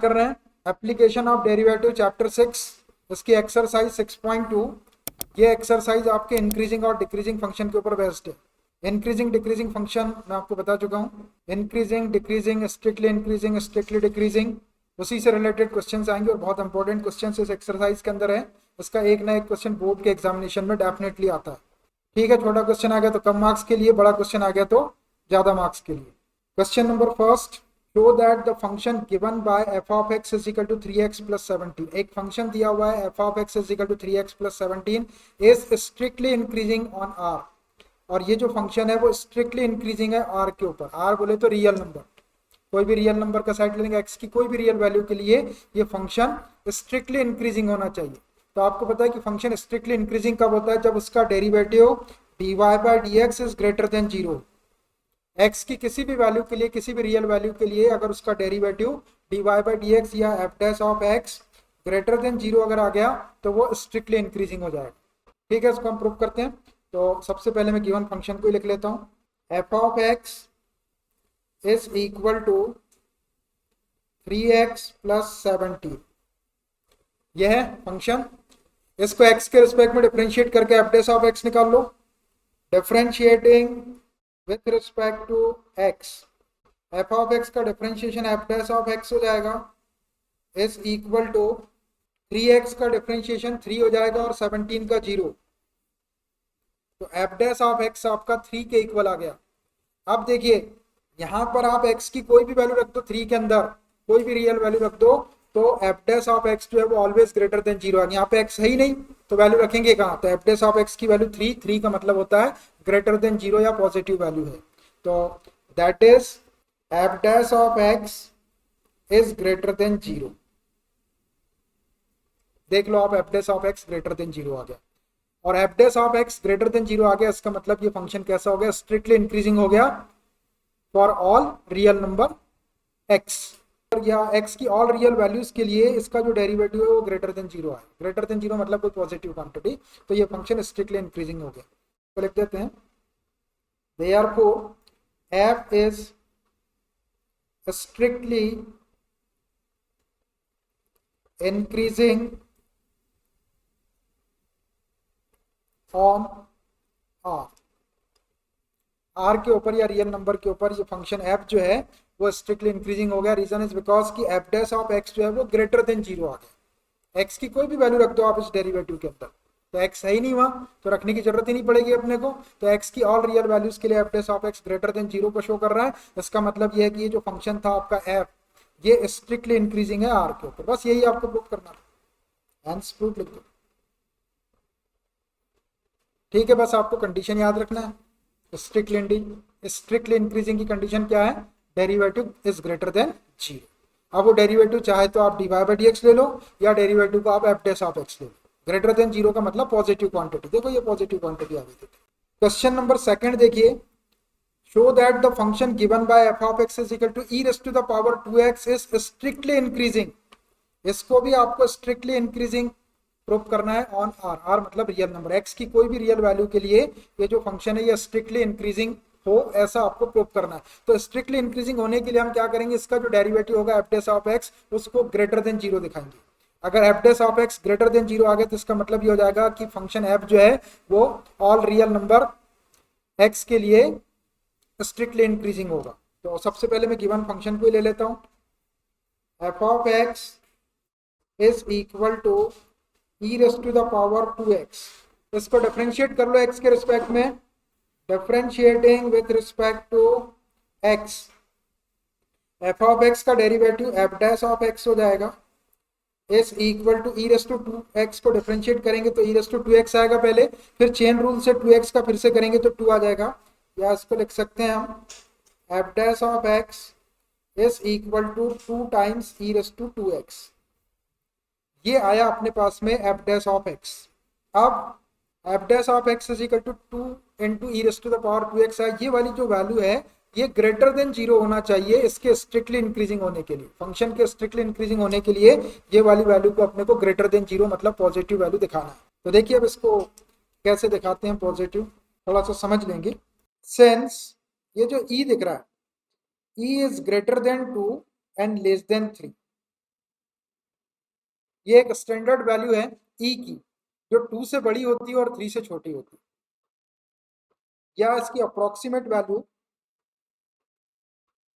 Start कर रहे हैं। एप्लीकेशन ऑफ डेरिवेटिव चैप्टर 6, इसकी एक्सरसाइज 6.2। ये एक्सरसाइज आपके इंक्रीजिंग और डिक्रीजिंग फंक्शन के ऊपर बेस्ड है। इंक्रीजिंग डिक्रीजिंग फंक्शन मैं आपको बता चुका हूँ, इंक्रीजिंग डिक्रीजिंग, स्ट्रिक्टली डिक्रीजिंग, उसी से रिलेटेड क्वेश्चंस आएंगे और बहुत इंपॉर्टेंट क्वेश्चंस इस एक्सरसाइज के अंदर है। इसका एक ना एक क्वेश्चन बोर्ड के एग्जामिनेशन में डेफिनेटली आता है। ठीक है, छोटा क्वेश्चन आ गया तो कम मार्क्स के लिए, बड़ा क्वेश्चन आ गया तो ज्यादा मार्क्स के लिए। Question number first, show that the function given by f of x is equal to 3x plus 17। एक फंक्शन दिया हुआ है f of x is equal to 3x plus 17 is strictly increasing on R. और ये जो function है वो strictly increasing है आर के ऊपर। आर बोले तो रियल नंबर, कोई भी रियल नंबर का साइड ले लेंगे, एक्स की कोई भी रियल वैल्यू के लिए ये फंक्शन स्ट्रिक्टली इंक्रीजिंग होना चाहिए। तो आपको पता है कि फंक्शन स्ट्रिक्टली इंक्रीजिंग कब होता है, जब उसका derivative dy by d x is greater than 0। X की किसी भी वैल्यू के लिए, किसी भी रियल वैल्यू के लिए अगर उसका derivative dy by d x या f dash of x greater than 0 अगर आ गया तो वो स्ट्रिक्टली इंक्रीजिंग हो जाएगा। ठीक है, इसको हम प्रूव करते हैं। तो सबसे पहले मैं गिवन फंक्शन को लिख लेता हूँ, f of x is equal to 3x plus 17। यह है फंक्शन। इसको x के रिस्पेक्ट में डिफरेंशिएट करके एफ डैश ऑफ x निकाल लो। Differentiating with respect to x, f of x का differentiation f dash of x हो जाएगा इज इक्वल टू 3x का डिफरेंशिएशन 3 हो जाएगा और 17 का 0। तो एफ डैश ऑफ x आपका 3 के इक्वल आ गया। अब देखिए यहां पर आप x की कोई भी वैल्यू रख दो, 3 के अंदर कोई भी रियल वैल्यू रख दो तो एफ डैश ऑफ x जो है वो ऑलवेज ग्रेटर देन 0 है। यहाँ पे x है ही नहीं तो वैल्यू रखेंगे कहाँ, तो एफ डैश ऑफ x की वैल्यू 3 का मतलब होता है ग्रेटर देन 0 या पॉजिटिव वैल्यू है। तो that is F dash of x is greater than 0। देख लो आप, F dash of x greater than 0 आ गया और F dash of x greater than 0 आ गया। इसका मतलब ये फंक्शन कैसा हो गया, स्ट्रिक्टली इंक्रीजिंग हो गया for all real number x, या x की ऑल रियल वैल्यूज के लिए इसका जो डेरिवेटिव है वो ग्रेटर देन 0 है। ग्रेटर देन 0 मतलब कोई पॉजिटिव क्वांटिटी, तो ये फंक्शन स्ट्रिक्टली इंक्रीजिंग हो गया। तो लिख देते हैं, therefore f is strictly increasing on r, R के ऊपर या रियल नंबर के ऊपर ये फंक्शन एफ जो है वो स्ट्रिक्टली इंक्रीजिंग हो गया। रीजन इज बिकॉज कि एफ डैश ऑफ एक्स जो है वो ग्रेटर देन 0 आ गया। एक्स की कोई भी वैल्यू रख दो आप इस डेरिवेटिव के अंदर, तो एक्स है ही नहीं वहां तो रखने की जरूरत ही नहीं पड़ेगी अपने को। तो एक्स की ऑल रियल वैल्यूज के लिए F dash of x greater than 0 को शो कर रहा है। इसका मतलब ये है कि ये जो फंक्शन था आपका एफ, ये स्ट्रिक्टली इंक्रीजिंग है आर के ऊपर। बस यही आपको प्रूव करना है, हेंस प्रूफ लिख दो। ठीक है, बस आपको कंडीशन याद रखना है, स्ट्रिक्टली इंक्रीजिंग की कंडीशन क्या है, डेरिवेटिव इज ग्रेटर देन 0। अब वो डेरिवेटिव चाहे तो आप dy बाई डी एक्स ले लो या डेरिवेटिव को आप एफ डैश ऑफ एक्स ले लो। ग्रेटर देन 0 का मतलब पॉजिटिव क्वांटिटी। देखो ये पॉजिटिव क्वांटिटी आ गई थी। क्वेश्चन नंबर सेकंड देखिए, show that the function given by f of x is equal to e raise to the power 2x is strictly increasing. इसको भी आपको स्ट्रिक्टली इंक्रीजिंग प्रूव करना है ऑन आर। आर मतलब रियल नंबर, एक्स की कोई भी रियल वैल्यू के लिए ये जो फंक्शन है ये स्ट्रिक्टली इंक्रीजिंग हो, ऐसा आपको प्रूव करना है। तो स्ट्रिक्टली इंक्रीजिंग होने के लिए हम क्या करेंगे, इसका जो डेरिवेटिव होगा एफ डैश ऑफ एक्स उसको ग्रेटर देन 0 दिखाएंगे। अगर F dash of x greater than 0 आ गया तो इसका मतलब ये हो जाएगा कि फंक्शन एफ जो है वो ऑल रियल नंबर एक्स के लिए स्ट्रिक्टली इंक्रीजिंग होगा। तो सबसे पहले मैं गिवन फंक्शन को ही ले लेता हूँ, f of x is equal to e raise to the power 2x। इसको डिफरेंशिएट कर लो x के रिस्पेक्ट में, differentiating with respect to x, f of x का derivative f dash of x हो जाएगा is equal to e raise to 2x को differentiate करेंगे तो e रेज़ टू 2x आएगा पहले, फिर चेन रूल से 2x का फिर से करेंगे तो 2 आ जाएगा। या इसको लिख सकते हैं हम f dash of x is equal to 2 times e raise to 2x। ये आया अपने पास में एफ डैश ऑफ एक्स। अब f dash of x is equal to 2 into e raise to the power 2x है। ये वाली जो वैल्यू है ये ग्रेटर देन 0 होना चाहिए इसके स्ट्रिक्टली इंक्रीजिंग होने के लिए। फंक्शन के स्ट्रिक्टली इंक्रीजिंग होने के लिए ये वाली वैल्यू को अपने को ग्रेटर देन 0 मतलब पॉजिटिव वैल्यू दिखाना है। तो देखिए अब इसको कैसे दिखाते हैं पॉजिटिव, थोड़ा सा समझ लेंगे। सिंस ये जो ई दिख रहा है, E is greater then 2 and less than 3, ये एक स्टैंडर्ड वैल्यू है ई की, जो 2 से बड़ी होती है और 3 से छोटी होती है, या इसकी approximate value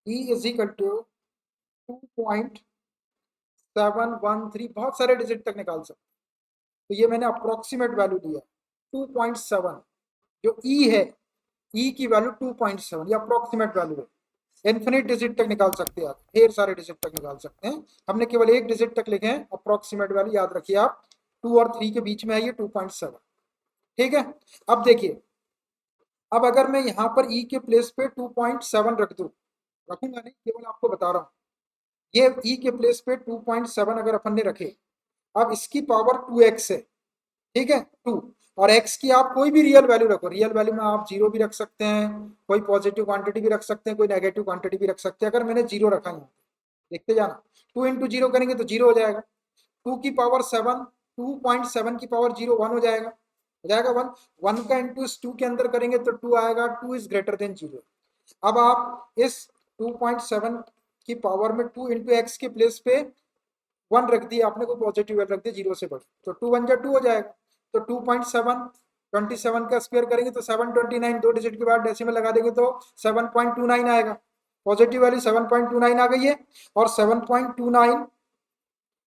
e is equal to 2.713, बहुत सारे डिजिट तक निकाल सकते। तो ये मैंने अप्रोक्सीमेट वैल्यू दिया 2.7, जो ई है, ई की वैल्यू 2.7, ये अप्रोक्सीमेट वैल्यू है। इन्फिनिट डिजिट तक निकाल सकते हैं आप, ढेर सारे डिजिट तक निकाल सकते हैं, हमने केवल एक डिजिट तक लिखे हैं अप्रोक्सीमेट वैल्यू, याद रखिए आप 2 और 3 के बीच में है ये 2.7। ठीक है, अब देखिए, अब अगर मैं यहाँ पर ई के प्लेस पे 2.7 रख दूं, रखूंगा नहीं, केवल आपको बता रहा हूँ, ये ई के प्लेस पे 2.7 अगर अपन ने रखे, अब इसकी पावर 2x है, ठीक है 2, और x की आप कोई भी रियल वैल्यू रखो, रियल वैल्यू में आप जीरो भी रख सकते हैं, कोई पॉजिटिव क्वांटिटी भी रख सकते हैं, कोई नेगेटिव क्वांटिटी भी रख सकते हैं। अगर मैंने जीरो रखा है, देखते जाना, 2 इंटू जीरो करेंगे तो जीरो हो जाएगा, 2 की पावर 7, 2.7 की पावर जीरो, 1 हो जाएगा 1, 1 का इंटू इस 2 के अंदर करेंगे तो 2 आएगा, 2 इज ग्रेटर देन जीरो। अब आप इस 2.7 की पावर में 2 इंटू एक्स के प्लेस पे 1 रख दिया आपने, को पॉजिटिव रख दिया जीरो से बड़ी, तो 2 1 जा 2 हो जाएगा, तो 2.7 27 का स्क्वायर करेंगे तो 729, दो डिजिट के बाद डेसिमल लगा देंगे तो 7.29 आएगा, पॉजिटिव वैल्यू 7.29 आ गई है। और 7.29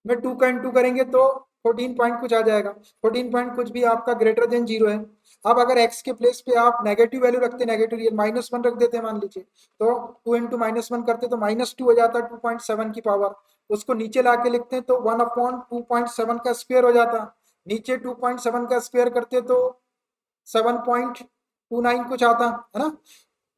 में 2 का इंटू करेंगे तो 14 पॉइंट कुछ आ जाएगा, 14 पॉइंट कुछ भी आपका ग्रेटर देन जीरो है। अब अगर x के प्लेस पे आप नेगेटिव वैल्यू रखते, नेगेटिव रियल -1 रख देते हैं मान लीजिए, तो 2 इंटू -1 करते तो -2 हो जाता है 2.7 की पावर, उसको नीचे ला के लिखते हैं तो 1/2.7 का स्क्वायर हो जाता, नीचे 2.7 का स्क्वायर करते तो 7.29 कुछ आता है ना।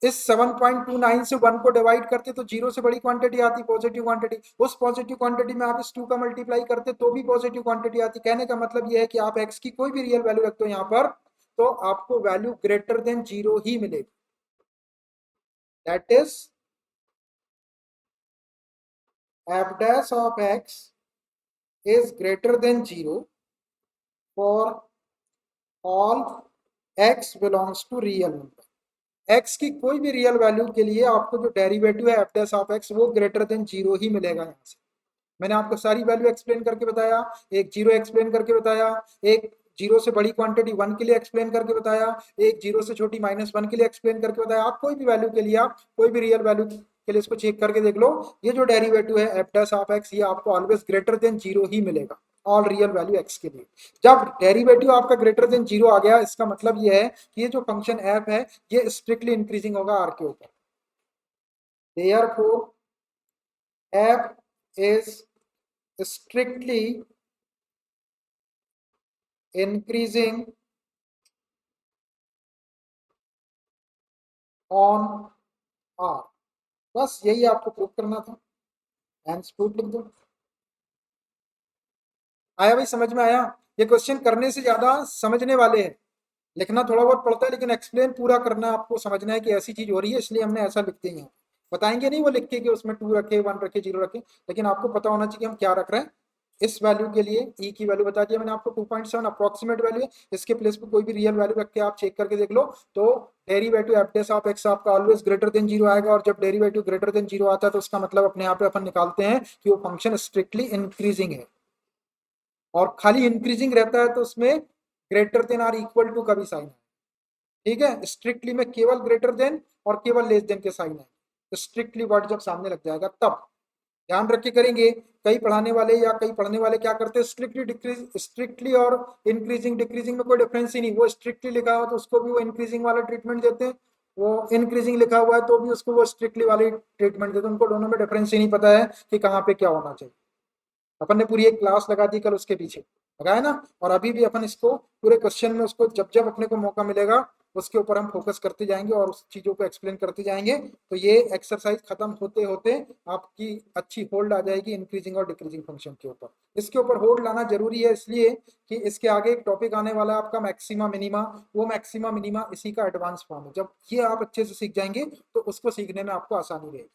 इस 7.29 से 1 को डिवाइड करते तो जीरो से बड़ी क्वांटिटी आती, पॉजिटिव क्वांटिटी, उस पॉजिटिव क्वांटिटी में आप इस 2 का मल्टीप्लाई करते तो भी पॉजिटिव क्वांटिटी आती। कहने का मतलब यह है कि आप x की कोई भी रियल वैल्यू रखते हो यहाँ पर, तो आपको वैल्यू ग्रेटर देन जीरो ही मिलेगी, that is f dash of x is greater than zero for all x belongs to real number। x की कोई भी रियल वैल्यू के लिए आपको जो डेरिवेटिव है एफ डैश ऑफ एक्स, वो ग्रेटर देन जीरो ही मिलेगा। यहाँ से मैंने आपको सारी वैल्यू एक्सप्लेन करके बताया, एक जीरो एक्सप्लेन करके बताया, एक जीरो से बड़ी क्वांटिटी 1 के लिए एक्सप्लेन करके बताया, एक जीरो से छोटी -1 के लिए एक्सप्लेन करके बताया। आप कोई भी वैल्यू के लिए, आप कोई भी रियल वैल्यू के लिए इसको चेक करके देख लो, ये जो डेरिवेटिव है एफ डैश ऑफ एक्स, ये आपको ऑलवेज ग्रेटर देन जीरो ही मिलेगा ऑल रियल वैल्यू एक्स के लिए। जब डेरिवेटिव आपका ग्रेटर देन जीरो आ गया, इसका मतलब ये है कि ये जो फंक्शन एफ है ये स्ट्रिक्टली इंक्रीजिंग होगा आर के ऊपर, therefore f is strictly increasing on R। बस यही आपको प्रूव करना था, एंड प्रूफ लिख दो। आया भाई, समझ में आया? ये क्वेश्चन करने से ज्यादा समझने वाले हैं, लिखना थोड़ा बहुत पड़ता है लेकिन एक्सप्लेन पूरा करना, आपको समझना है कि ऐसी चीज हो रही है इसलिए हमने ऐसा लिख दिया है। बताएंगे नहीं वो लिख के कि उसमें 2 रखे, 1 रखे, 0 रखे, लेकिन आपको पता होना चाहिए कि हम क्या रख रहे हैं। इस वैल्यू के लिए ई की वैल्यू बता दिया मैंने आपको 2.7 अप्रोक्सीमेट वैल्यू है, इसके प्लेस पे कोई भी रियल वैल्यू रख के आप चेक करके देख लो, तो derivative F dash of x आपका ऑलवेज ग्रेटर देन जीरो आएगा। और जब डेरिवेटिव ग्रेटर देन जीरो आता है तो उसका मतलब अपने यहाँ पे अपन निकालते हैं कि वो फंक्शन स्ट्रिक्टली इंक्रीजिंग है, और खाली इंक्रीजिंग रहता है तो उसमें ग्रेटर देन और इक्वल टू का भी साइन है। ठीक है, स्ट्रिक्टली में केवल ग्रेटर देन और केवल लेस देन के साइन है, तो स्ट्रिक्टली वर्ड जब सामने लग जाएगा तब ध्यान रख के करेंगे। कई पढ़ाने वाले या कई पढ़ने वाले क्या करते हैं, स्ट्रिक्टली डिक्रीज, स्ट्रिक्टली और इंक्रीजिंग डिक्रीजिंग में कोई डिफरेंस ही नहीं, वो स्ट्रिक्टली लिखा हुआ तो उसको भी वो इंक्रीजिंग वाला ट्रीटमेंट देते हैं, वो इंक्रीजिंग लिखा हुआ है तो भी उसको वो स्ट्रिक्टली वाली ट्रीटमेंट देते हैं। उनको दोनों में डिफरेंस ही नहीं पता है कि कहाँ पे क्या होना चाहिए। अपन ने पूरी एक क्लास लगा दी कल उसके पीछे, लगाया ना, और अभी भी अपन इसको पूरे क्वेश्चन में उसको जब जब अपने को मौका मिलेगा उसके ऊपर हम फोकस करते जाएंगे और उस चीजों को एक्सप्लेन करते जाएंगे। तो ये एक्सरसाइज खत्म होते होते आपकी अच्छी होल्ड आ जाएगी इंक्रीजिंग और डिक्रीजिंग फंक्शन के ऊपर। इसके ऊपर होल्ड लाना जरूरी है इसलिए कि इसके आगे एक टॉपिक आने वाला है आपका मैक्सिमा मिनिमा, वो मैक्सिमा मिनिमा इसी का एडवांस फॉर्म है। जब ये आप अच्छे से सीख जाएंगे तो उसको सीखने में आपको आसानी रहेगी,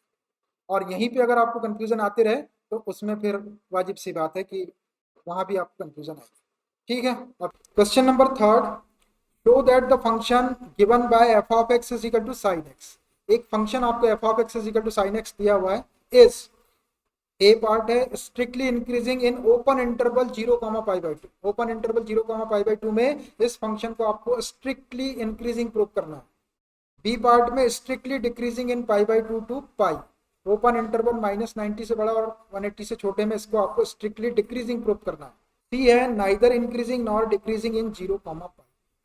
और यहीं पे अगर आपको कंफ्यूजन आते रहे तो उसमें फिर वाजिब सी बात है कि वहां भी आपको कंफ्यूजन आएगी। ठीक है, अब question number third, show that the function given by f of x is equal to sine x. एक फंक्शन आपको f of x is equal to sine x दिया हुआ है, इज ए पार्ट है strictly increasing in open interval 0,π/2। Open interval 0,π/2 में इस function को आपको स्ट्रिक्टली इंक्रीजिंग प्रूव करना है। बी पार्ट में strictly decreasing in π/2 to pi. Open interval -90 से बड़ा और 180 से छोटे में इसको आपको स्ट्रिक्टली डिक्रीजिंग प्रूव करना है। सी है neither increasing nor decreasing in 0,π,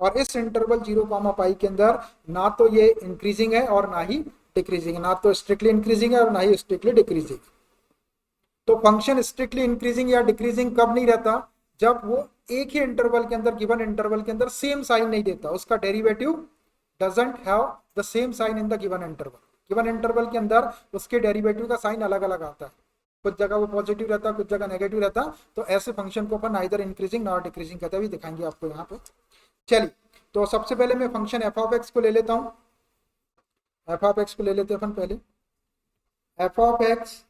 और इस इंटरवल 0,π के अंदर ना तो ये इंक्रीजिंग है और ना ही डिक्रीजिंग है, ना तो स्ट्रिक्टली इंक्रीजिंग है और ना ही स्ट्रिक्टली डिक्रीजिंग। तो फंक्शन स्ट्रिक्टली इंक्रीजिंग या डिक्रीजिंग कब नहीं रहता? जब वो एक ही इंटरवल के अंदर, गिवन इंटरवल के अंदर सेम साइन नहीं देता, उसका derivative doesn't have the same sign in the given interval. Given interval के अंदर उसके डेरिवेटिव का साइन अलग अलग आता है, कुछ जगह वो पॉजिटिव रहता है, कुछ जगह नेगेटिव रहता है। तो ऐसे फंक्शन को अपन आइदर इंक्रीजिंग नॉर डिक्रीजिंग कहते हैं, भी दिखाएंगे आपको यहाँ पे। चलिए, तो सबसे पहले मैं फंक्शन एफ ऑफ एक्स को ले लेता हूँ। एफ ऑफ एक्स को ले लेते हैं अपन पहले। F of x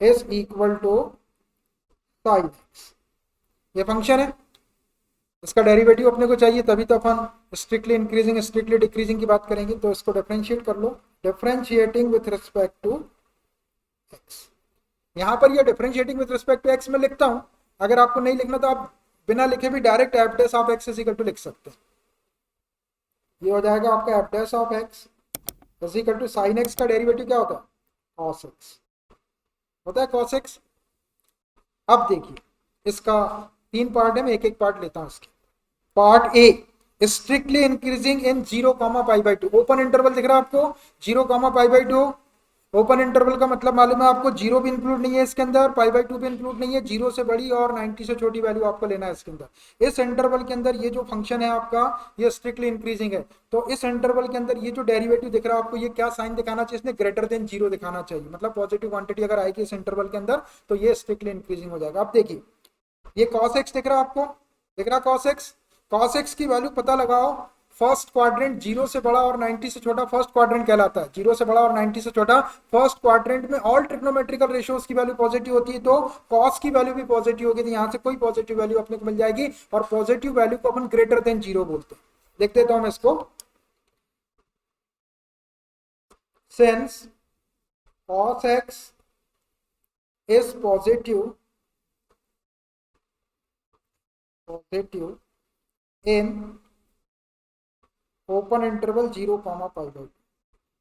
is equal to sine x, ये फंक्शन है, इसका डेरिवेटिव अपने को चाहिए, तभी तो अपन स्ट्रिक्टली इंक्रीजिंग स्ट्रिक्टली डिक्रीजिंग की बात करेंगे। तो इसको डिफरेंशिएट कर लो, differentiating with respect to x. यहाँ पर ये differentiating with respect to x में लिखता हूँ, अगर आपको नहीं लिखना तो आप बिना लिखे भी direct f dash of x is equal to लिख सकते हैं। ये हो जाएगा आपका f dash of x is equal to sine x का डेरिवेटिव क्या होता है? कॉस एक्स होता है, कॉस एक्स। अब देखिए, इसका 3 पार्ट है, मैं एक एक पार्ट लेता हूं इसके। Part A strictly increasing in 0,π/2। Open interval दिख रहा है आपको, 0,π/2। ओपन इंटरवल का मतलब मालूम है आपको, 0 भी इंक्लूड नहीं है इसके अंदर, π/2 भी इंक्लूड नहीं है, 0 से बड़ी और 90 से छोटी वैल्यू आपको लेना है इसके अंदर। इस इंटरवल के अंदर ये जो फंक्शन है आपका, ये स्ट्रिक्टली इंक्रीजिंग है। तो इस इंटरवल के अंदर ये जो डेरिवेटिव दिख रहा है आपको, ये क्या साइन दिखाना चाहिए? इसने ग्रेटर देन 0 दिखाना चाहिए, मतलब पॉजिटिव क्वांटिटी अगर आएगी इस इंटरवल के अंदर तो ये स्ट्रिक्टली इंक्रीजिंग हो जाएगा। अब देखिए, ये cos x दिख रहा है आपको, दिख रहा cos x की वैल्यू पता लगाओ। फर्स्ट क्वाड्रेंट 0 से बड़ा और 90 से छोटा फर्स्ट क्वाड्रेंट कहलाता है। 0 से बड़ा और 90 से छोटा फर्स्ट क्वाड्रेंट में ऑल ट्रिग्नोमेट्रिकल रेशियोज की वैल्यू पॉजिटिव होती है, तो cos की वैल्यू भी पॉजिटिव होगी। तो यहाँ से कोई पॉजिटिव वैल्यू अपने को मिल जाएगी, और पॉजिटिव वैल्यू को अपन ग्रेटर देन 0 बोलते हैं। देख देता हूं मैं इसको। Since cos x is positive in open interval 0,π/2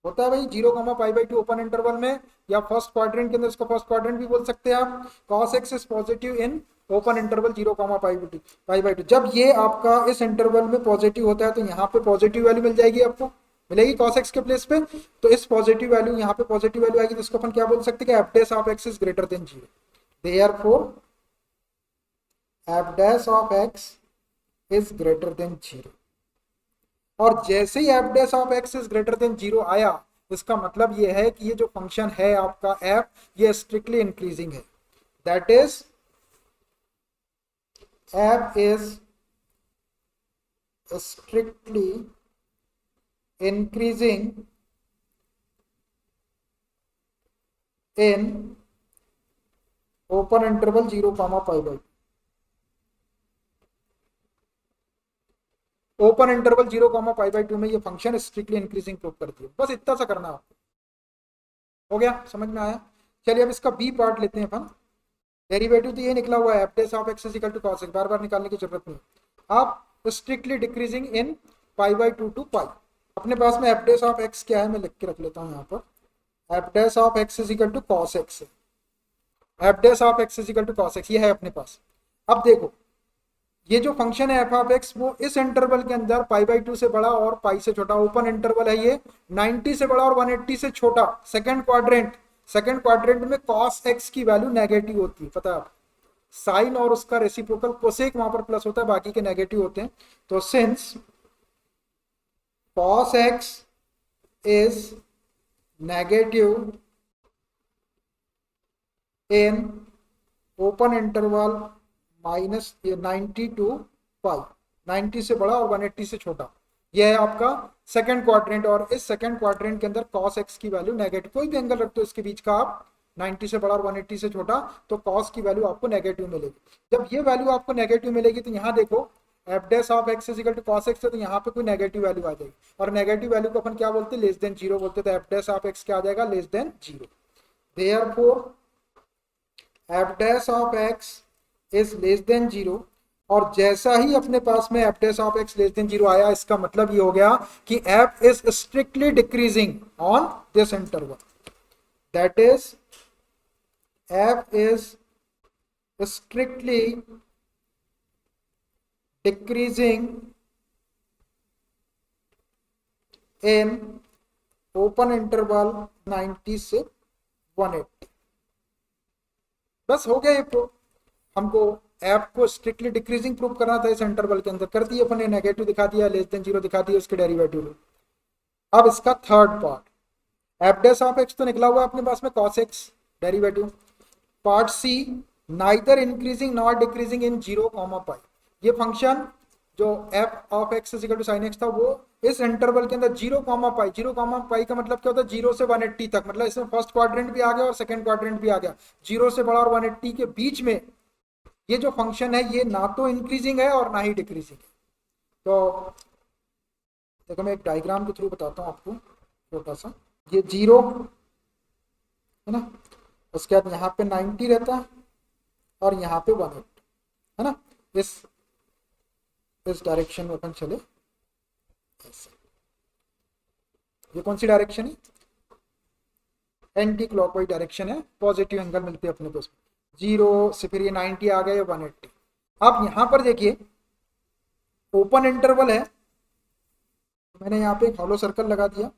होता है भाई, 0,π/2 ओपन इंटरवल में, या फर्स्ट क्वाड्रेंट के अंदर, इसको फर्स्ट क्वाड्रेंट भी बोल सकते हैं आप। cos x is positive in open interval 0,π/2। जब ये आपका इस इंटरवल में पॉजिटिव होता है तो यहाँ पे पॉजिटिव वैल्यू मिल जाएगी, आपको मिलेगी cos x के प्लेस पे। तो इस पॉजिटिव वैल्यू, यहाँ पे पॉजिटिव वैल्यू आएगी, तो इसको अपन क्या बोल सकते हैं कि f dash of x is greater than 0। Therefore f dash of x is greater than 0। और जैसे ही f dash of x is greater than 0 आया, इसका मतलब ये है कि ये जो फंक्शन है आपका एफ, ये स्ट्रिक्टली इंक्रीजिंग है। That is f is strictly increasing in open interval 0,π/2। Open interval 0,π/2 में ये फंक्शन स्ट्रिक्टली इंक्रीजिंग प्रूव करती है। बस इतना सा करना आपको, हो गया, समझ में आया। चलिए अब इसका बी पार्ट लेते हैं अपन। डेरिवेटिव तो ये निकला हुआ है, f dash of x is equal to cos x, बार बार निकालने की जरूरत नहीं। आप strictly decreasing in π/2 to pi. अपने पास में एफ डैश ऑफ एक्स क्या है, मैं लिख के रख लेता हूँ यहाँ पर। F dash of x is equal to cos x है। F dash of x is equal to cos x, ये है अपने पास। अब देखो, ये जो फंक्शन है एफ ऑफ एक्स, वो इस इंटरवल के अंदर π/2 से बड़ा और पाई से छोटा, ओपन इंटरवल है ये, 90 से बड़ा और 180 से छोटा, सेकंड क्वाड्रेंट में cos x की वैल्यू नेगेटिव होती है, पता है आप। साइन और उसका रेसिप्रोकल कोसेक वहां पर प्लस होता है, बाकी के नेगेटिव होते हैं। तो since cos x is negative in open interval -90 to pi, 90 से बड़ा और 180 से छोटा, यह है आपका सेकंड क्वाड्रेंट। और इस सेकंड क्वाड्रेंट के अंदर cos x की वैल्यू नेगेटिव, कोई भी एंगल रख दो इसके बीच का आप, 90 से बड़ा और 180 से छोटा, तो cos की वैल्यू आपको नेगेटिव मिलेगी। जब ये वैल्यू आपको नेगेटिव मिलेगी तो यहाँ देखो, f dash of x is equal to cos x है, तो यहाँ पे कोई नेगेटिव वैल्यू आ जाएगी, और नेगेटिव वैल्यू को अपन क्या बोलते हैं? लेस देन 0 बोलते हैं। तो एफ डैश ऑफ एक्स क्या आ जाएगा? Less than 0। Therefore f dash of x is less than zero, और जैसा ही अपने पास में f dash of x less than zero आया, इसका मतलब ये हो गया कि F is strictly decreasing on this interval, that is f is strictly decreasing in open interval 90 से 180। बस हो गया ये प्रूफ। हमको एफ को स्ट्रिक्टली डिक्रीजिंग प्रूफ करना था इस इंटरवल के अंदर, कर दिया अपने, नेगेटिव दिखा दिया, लेस देन जीरो दिखा दिया, उसके डेरिवेटिव। अब इसका third part, f dash of x तो निकला हुआ है अपने पास में cos x derivative. Part C, neither increasing not decreasing in zero comma pi. ये फंक्शन जो f of x equal to sine x था, वो इस इंटरवल के अंदर zero comma pi, zero comma pi का मतलब क्या होता है, जीरो से 180 तक, मतलब इसमें फर्स्ट क्वाड्रेंट भी आ गया और सेकंड क्वाड्रेंट भी आ गया, जीरो से बड़ा और 180 के बीच में ये जो फंक्शन है ये ना तो इंक्रीजिंग है और ना ही डिक्रीजिंग है। तो देखो मैं एक डायग्राम के थ्रू बताता हूँ आपको छोटा सा। ये जीरो है ना, उसके बाद यहाँ पे 90 रहता है और यहाँ पे 180 है ना। इस डायरेक्शन में अपन चले ऐसे। ये कौन सी डायरेक्शन है, एंटी क्लॉकवाइज डायरेक्शन है, पॉजिटिव एंगल मिलते हैं अपने को उसमें, जीरो से फिर ये 90 आ गए 180। अब यहाँ पर देखिए ओपन इंटरवल है, मैंने यहाँ पे एक हॉलो सर्कल लगा दिया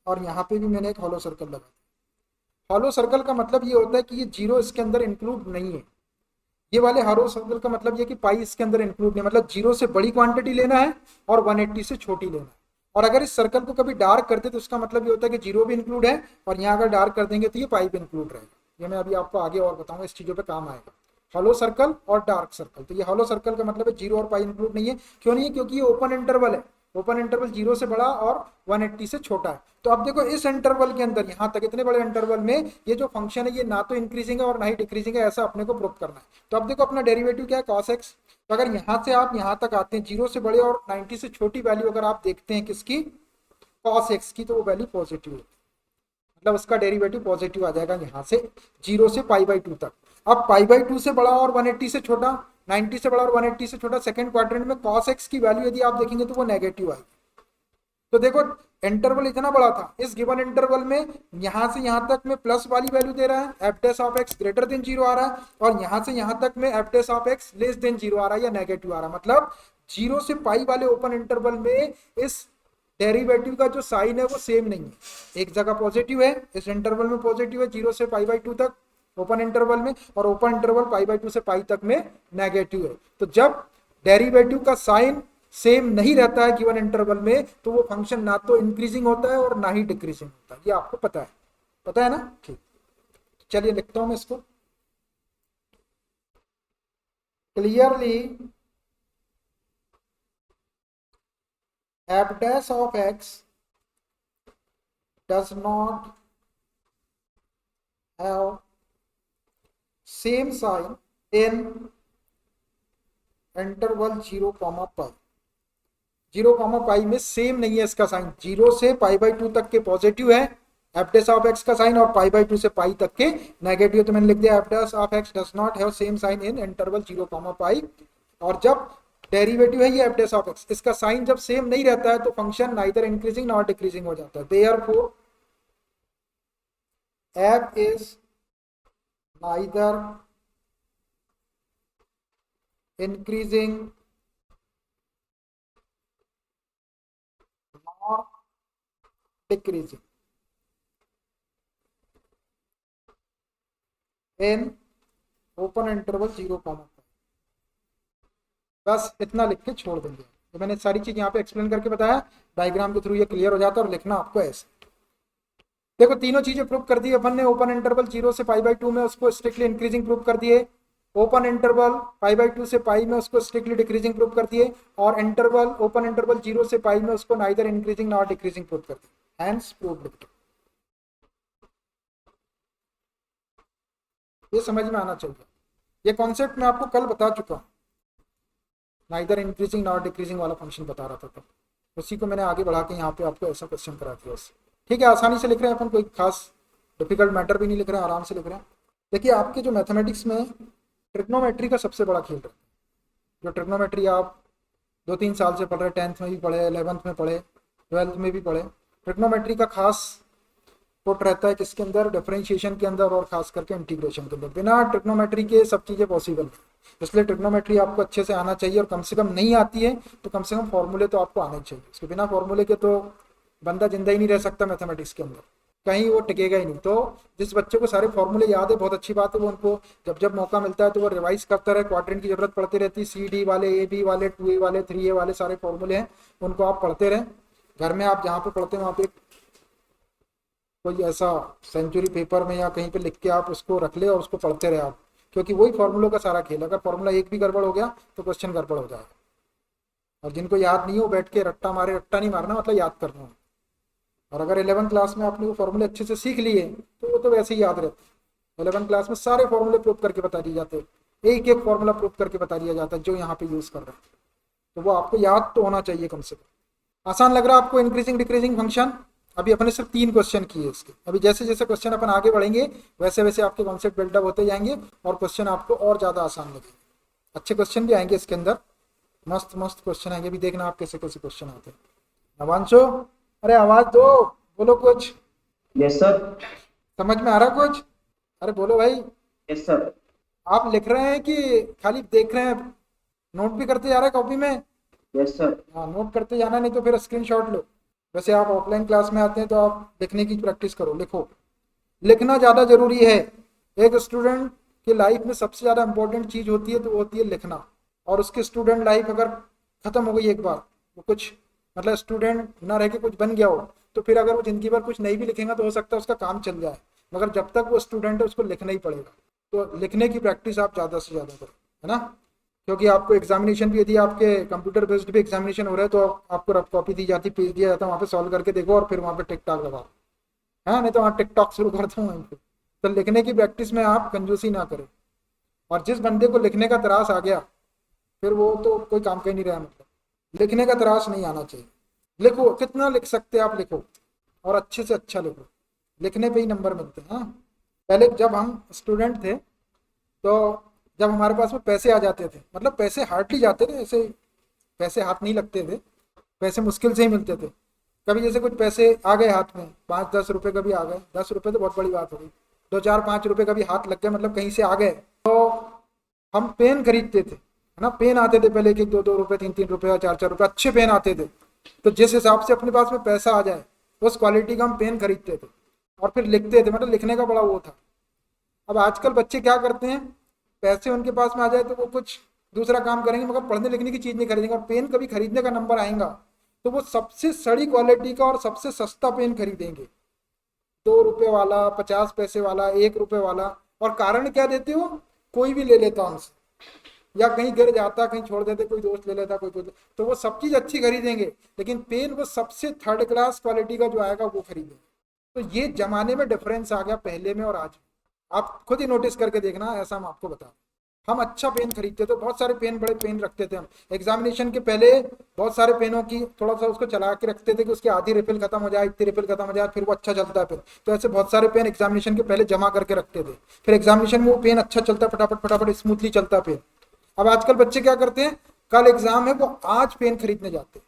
और यहाँ पे भी मैंने एक हॉलो सर्कल लगा दिया। हॉलो सर्कल का मतलब ये होता है कि ये जीरो इसके अंदर इंक्लूड नहीं है। ये वाले हॉलो सर्कल का मतलब ये कि पाई इसके अंदर इंक्लूड नहीं, मतलब जीरो से बड़ी क्वांटिटी लेना है और 180 से छोटी लेना है। और अगर इस सर्कल को कभी डार्क करते तो उसका मतलब ये होता है कि जीरो भी इंक्लूड है, और यहाँ अगर डार्क कर देंगे तो ये पाई भी इंक्लूड रहेगा। ये मैं अभी आपको आगे और बताऊंगा, इस चीजों पे काम आएगा। हॉलो सर्कल और डार्क सर्कल, तो ये हॉलो सर्कल का मतलब है जीरो और पाई इंक्लूड नहीं है। क्यों नहीं है, क्योंकि ये ओपन इंटरवल है, ओपन इंटरवल जीरो से बड़ा और 180 से छोटा है। तो अब देखो इस इंटरवल के अंदर, यहाँ तक इतने बड़े इंटरवल में ये जो फंक्शन है ये ना तो इंक्रीजिंग है और ना ही डिक्रीजिंग है, ऐसा अपने को प्रूव करना है। तो अब देखो अपना डेरिवेटिव क्या है, cos x। तो अगर यहाँ से आप यहाँ तक आते हैं, जीरो से बड़े और 90 से छोटी वैल्यू अगर आप देखते हैं किसकी, cos x की, तो वो वैल्यू पॉजिटिव है, मतलब उसका डेरिवेटिव पॉजिटिव आ जाएगा यहाँ से जीरो से π/2 तक। अब π/2 से बड़ा और 180 से छोटा, 90 से बड़ा और 180 से छोटा, सेकंड क्वाड्रेंट में cos x की वैल्यू यदि आप देखेंगे तो वो नेगेटिव आएगी। तो देखो इंटरवल इतना बड़ा था, इस गिवन इंटरवल में यहां से यहां तक में प्लस वाली वैल्यू दे रहा है, f dash of x greater than zero आ रहा है, और यहां से यहां तक में f dash of x less than zero आ रहा है या नेगेटिव आ रहा है। मतलब जीरो से पाई वाले ओपन इंटरवल में इस डेरिवेटिव का जो साइन है वो सेम नहीं है, एक जगह पॉजिटिव है, इस इंटरवल में पॉजिटिव है जीरो से π/2 तक ओपन इंटरवल में, और ओपन इंटरवल π/2 से पाई तक में नेगेटिव है। तो जब डेरिवेटिव का साइन सेम नहीं रहता है गिवन इंटरवल में, तो वो फंक्शन ना तो इंक्रीजिंग होता है और ना ही डिक्रीजिंग होता है। ये आपको पता है ना। ठीक, चलिए लिखता हूं मैं इसको। Clearly f dash of x does not have same sign in interval zero comma pi. Zero comma pi में सेम नहीं है इसका साइन, जीरो से π/2 तक के पॉजिटिव है एफ डैश ऑफ एक्स का साइन, और π/2 से पाई तक के नेगेटिव। तो मैंने लिख दिया f dash of x does not have same sign in interval zero comma pi. और जब डेरिवेटिव है ये एफ डैश ऑफ एक्स, इसका साइन जब सेम नहीं रहता है तो function neither increasing not decreasing हो जाता है। Therefore f is neither increasing nor decreasing in open interval 0, बस इतना लिख के छोड़ देंगे। तो मैंने सारी चीज यहाँ पे एक्सप्लेन करके बताया, डायग्राम के थ्रू ये क्लियर हो जाता है। और लिखना आपको ऐसे, देखो तीनों चीजें प्रूव कर दी अपन ने। ओपन इंटरवल जीरो से π/2 में उसको स्ट्रिक्टली इंक्रीजिंग प्रूव कर दिए, ओपन इंटरवल π/2 से पाई में उसको स्ट्रिक्टली डिक्रीजिंग प्रूव कर दिए, और इंटरवल ओपन इंटरवल जीरो से पाई में उसको neither increasing not decreasing prove कर दिए। Hence proved. ये समझ में आना चाहिए। ये कॉन्सेप्ट मैं आपको कल बता चुका हूँ, नाइदर इंक्रीजिंग नॉट डिक्रीजिंग वाला फंक्शन बता रहा था तब, उसी को मैंने आगे बढ़ा के यहाँ पे आपको ऐसा क्वेश्चन करा दिया। ठीक है, आसानी से लिख रहे हैं अपन, कोई खास डिफिकल्ट मैटर भी नहीं लिख रहे हैं, आराम से लिख रहे हैं। देखिए आपके जो मैथमेटिक्स में ट्रिग्नोमेट्री का सबसे बड़ा खेल है। जो ट्रिग्नोमेट्री आप 2-3 साल से पढ़ रहे, 10th में भी पढ़े, 11th में पढ़े, 12th में भी पढ़े, ट्रिग्नोमेट्री का खास पुट रहता है किसके अंदर, डिफरेंशिएशन के अंदर और खास करके इंटीग्रेशन के अंदर। बिना ट्रिग्नोमेट्री के सब चीज़ें पॉसिबल नहीं, इसलिए ट्रिग्नोमेट्री आपको अच्छे से आना चाहिए, और कम से कम नहीं आती है तो कम से कम फॉर्मूले तो आपको आने चाहिए। उसके बिना फॉर्मूले के तो बंदा जिंदा ही नहीं रह सकता मैथमेटिक्स के अंदर, कहीं वो टिकेगा ही नहीं। तो जिस बच्चे को सारे फॉर्मूले याद है बहुत अच्छी बात है, वो उनको जब जब मौका मिलता है तो वो रिवाइज करता रहे। क्वाड्रेंट की जरूरत पड़ती रहती है, CD वाले, AB वाले, 2A वाले, 3A वाले सारे फॉर्मूले हैं, उनको आप पढ़ते रहें। घर में आप जहाँ पे पढ़ते हैं वहाँ पे कोई ऐसा सेंचुरी पेपर में या कहीं पे लिख के आप उसको रख ले और उसको पढ़ते रहे आप, क्योंकि वही फॉर्मूलों का सारा खेल है। अगर फॉर्मूला एक भी गड़बड़ हो गया तो क्वेश्चन गड़बड़ हो जाएगा। और जिनको याद नहीं हो बैठ के रट्टा मारे, रट्टा नहीं मारना मतलब याद करना। और अगर 11th क्लास में आपने वो फॉर्मूले अच्छे से सीख लिए तो वो तो वैसे ही याद रहते। 11th क्लास में सारे फॉर्मूले प्रूव करके बता दिए जाते हैं, एक एक फॉर्मूला प्रूव करके बता दिया जाता है जो यहाँ पे यूज कर रहे हैं, तो वो आपको याद तो होना चाहिए कम से कम। आसान लग रहा है आपको इंक्रीजिंग डिक्रीजिंग फंक्शन? अभी अपने सिर्फ 3 क्वेश्चन किए इसके। अभी जैसे जैसे क्वेश्चन अपन आगे बढ़ेंगे वैसे वैसे आपके कॉन्सेप्ट बिल्डअप होते जाएंगे और क्वेश्चन आपको और ज्यादा आसान लगेंगे। अच्छे क्वेश्चन भी आएंगे इसके अंदर, मस्त मस्त क्वेश्चन आएंगे। अभी देखना आप कैसे कैसे क्वेश्चन आते हैं। नवांशु, अरे आवाज दो, बोलो कुछ। Yes sir. समझ में आ रहा कुछ? अरे बोलो भाई। Yes sir. आप लिख रहे हैं कि खाली देख रहे हैं? नोट भी करते जा रहे हैं कॉपी में? Yes sir. हाँ नोट करते जाना, नहीं तो फिर स्क्रीनशॉट लो। वैसे आप ऑफलाइन क्लास में आते हैं तो आप लिखने की प्रैक्टिस करो, लिखो। लिखना ज़्यादा जरूरी है। एक स्टूडेंट की लाइफ में सबसे ज़्यादा इंपॉर्टेंट चीज़ होती है तो वो होती है लिखना। और उसकी स्टूडेंट लाइफ अगर ख़त्म हो गई एक बार, वो कुछ मतलब स्टूडेंट ना रह के कुछ बन गया हो, तो फिर अगर वो ज़िंदगी भर कुछ नहीं भी लिखेगा तो हो सकता है उसका काम चल जाए, मगर जब तक वो स्टूडेंट है उसको लिखना ही पड़ेगा। तो लिखने की प्रैक्टिस आप ज़्यादा से ज़्यादा करो, है ना? क्योंकि आपको एग्जामिनेशन भी, यदि आपके कंप्यूटर बेस्ड भी एग्जामिनेशन हो रहा है तो आपको रफ कॉपी दी जाती, पेज दिया जाता है, वहाँ पे सॉल्व करके देखो और फिर वहाँ पे टिक टाक लगाओ। हाँ, नहीं तो वहाँ टिकटॉक शुरू करता हूँ वहीं पे। तो लिखने की प्रैक्टिस में आप कंजूसी ना करें। और जिस बंदे को लिखने का त्रास आ गया फिर वो तो कोई काम का ही नहीं रहा। मतलब लिखने का त्रास नहीं आना चाहिए। लिखो, कितना लिख सकते हैं आप लिखो, और अच्छे से अच्छा लिखो। लिखने पे ही नंबर मिलते हैं। हाँ, पहले जब हम स्टूडेंट थे तो जब हमारे पास में पैसे आ जाते थे, मतलब पैसे हार्डली जाते थे, ऐसे पैसे हाथ नहीं लगते थे, पैसे मुश्किल से ही मिलते थे। कभी जैसे कुछ पैसे आ गए हाथ में, 5-10 रुपए कभी आ गए, 10 रुपए तो बहुत बड़ी बात हो गई, 2-4-5 रुपए कभी हाथ लग गए, मतलब कहीं से आ गए, तो हम पेन खरीदते थे, है ना? पेन आते थे पहले, एक 2-2 रुपए, 3-3 रुपए और 4-4 रुपए, अच्छे पेन आते थे। तो जिस हिसाब से अपने पास में पैसा आ जाए उस क्वालिटी का हम पेन खरीदते थे और फिर लिखते थे, मतलब लिखने का बड़ा वो था। अब आजकल बच्चे क्या करते हैं, पैसे उनके पास में आ जाए तो वो कुछ दूसरा काम करेंगे मगर पढ़ने लिखने की चीज़ नहीं खरीदेंगे। और पेन कभी खरीदने का नंबर आएगा तो वो सबसे सड़ी क्वालिटी का और सबसे सस्ता पेन खरीदेंगे, 2 रुपए वाला, 50 पैसे वाला, 1 रुपए वाला। और कारण क्या देते हो, कोई भी ले लेता उनसे, या कहीं गिर जाता, कहीं छोड़ देते, कोई दोस्त ले लेता, कोई कुछ, तो वो सब चीज़ अच्छी खरीदेंगे लेकिन पेन वो सबसे थर्ड क्लास क्वालिटी का जो आएगा वो खरीदेंगे। तो ये जमाने में डिफरेंस आ गया पहले में और आज में। आप खुद ही नोटिस करके देखना, ऐसा हम आपको बता। हम अच्छा पेन खरीदते थे, बहुत सारे पेन, बड़े पेन रखते थे हम एग्जामिनेशन के पहले। बहुत सारे पेनों की थोड़ा सा उसको चला के रखते थे कि उसकी आधी रिफिल खत्म हो जाए, इतनी रिफिल खत्म हो जाए, फिर वो अच्छा चलता है पेन। तो ऐसे बहुत सारे पेन एग्जामिनेशन के पहले जमा करके रखते थे, फिर एग्जामिनेशन में वो पेन अच्छा चलता है, फटाफट फटाफट स्मूथली चलता है पेन। अब आजकल बच्चे क्या करते हैं, कल एग्जाम है वो आज पेन खरीदने जाते हैं।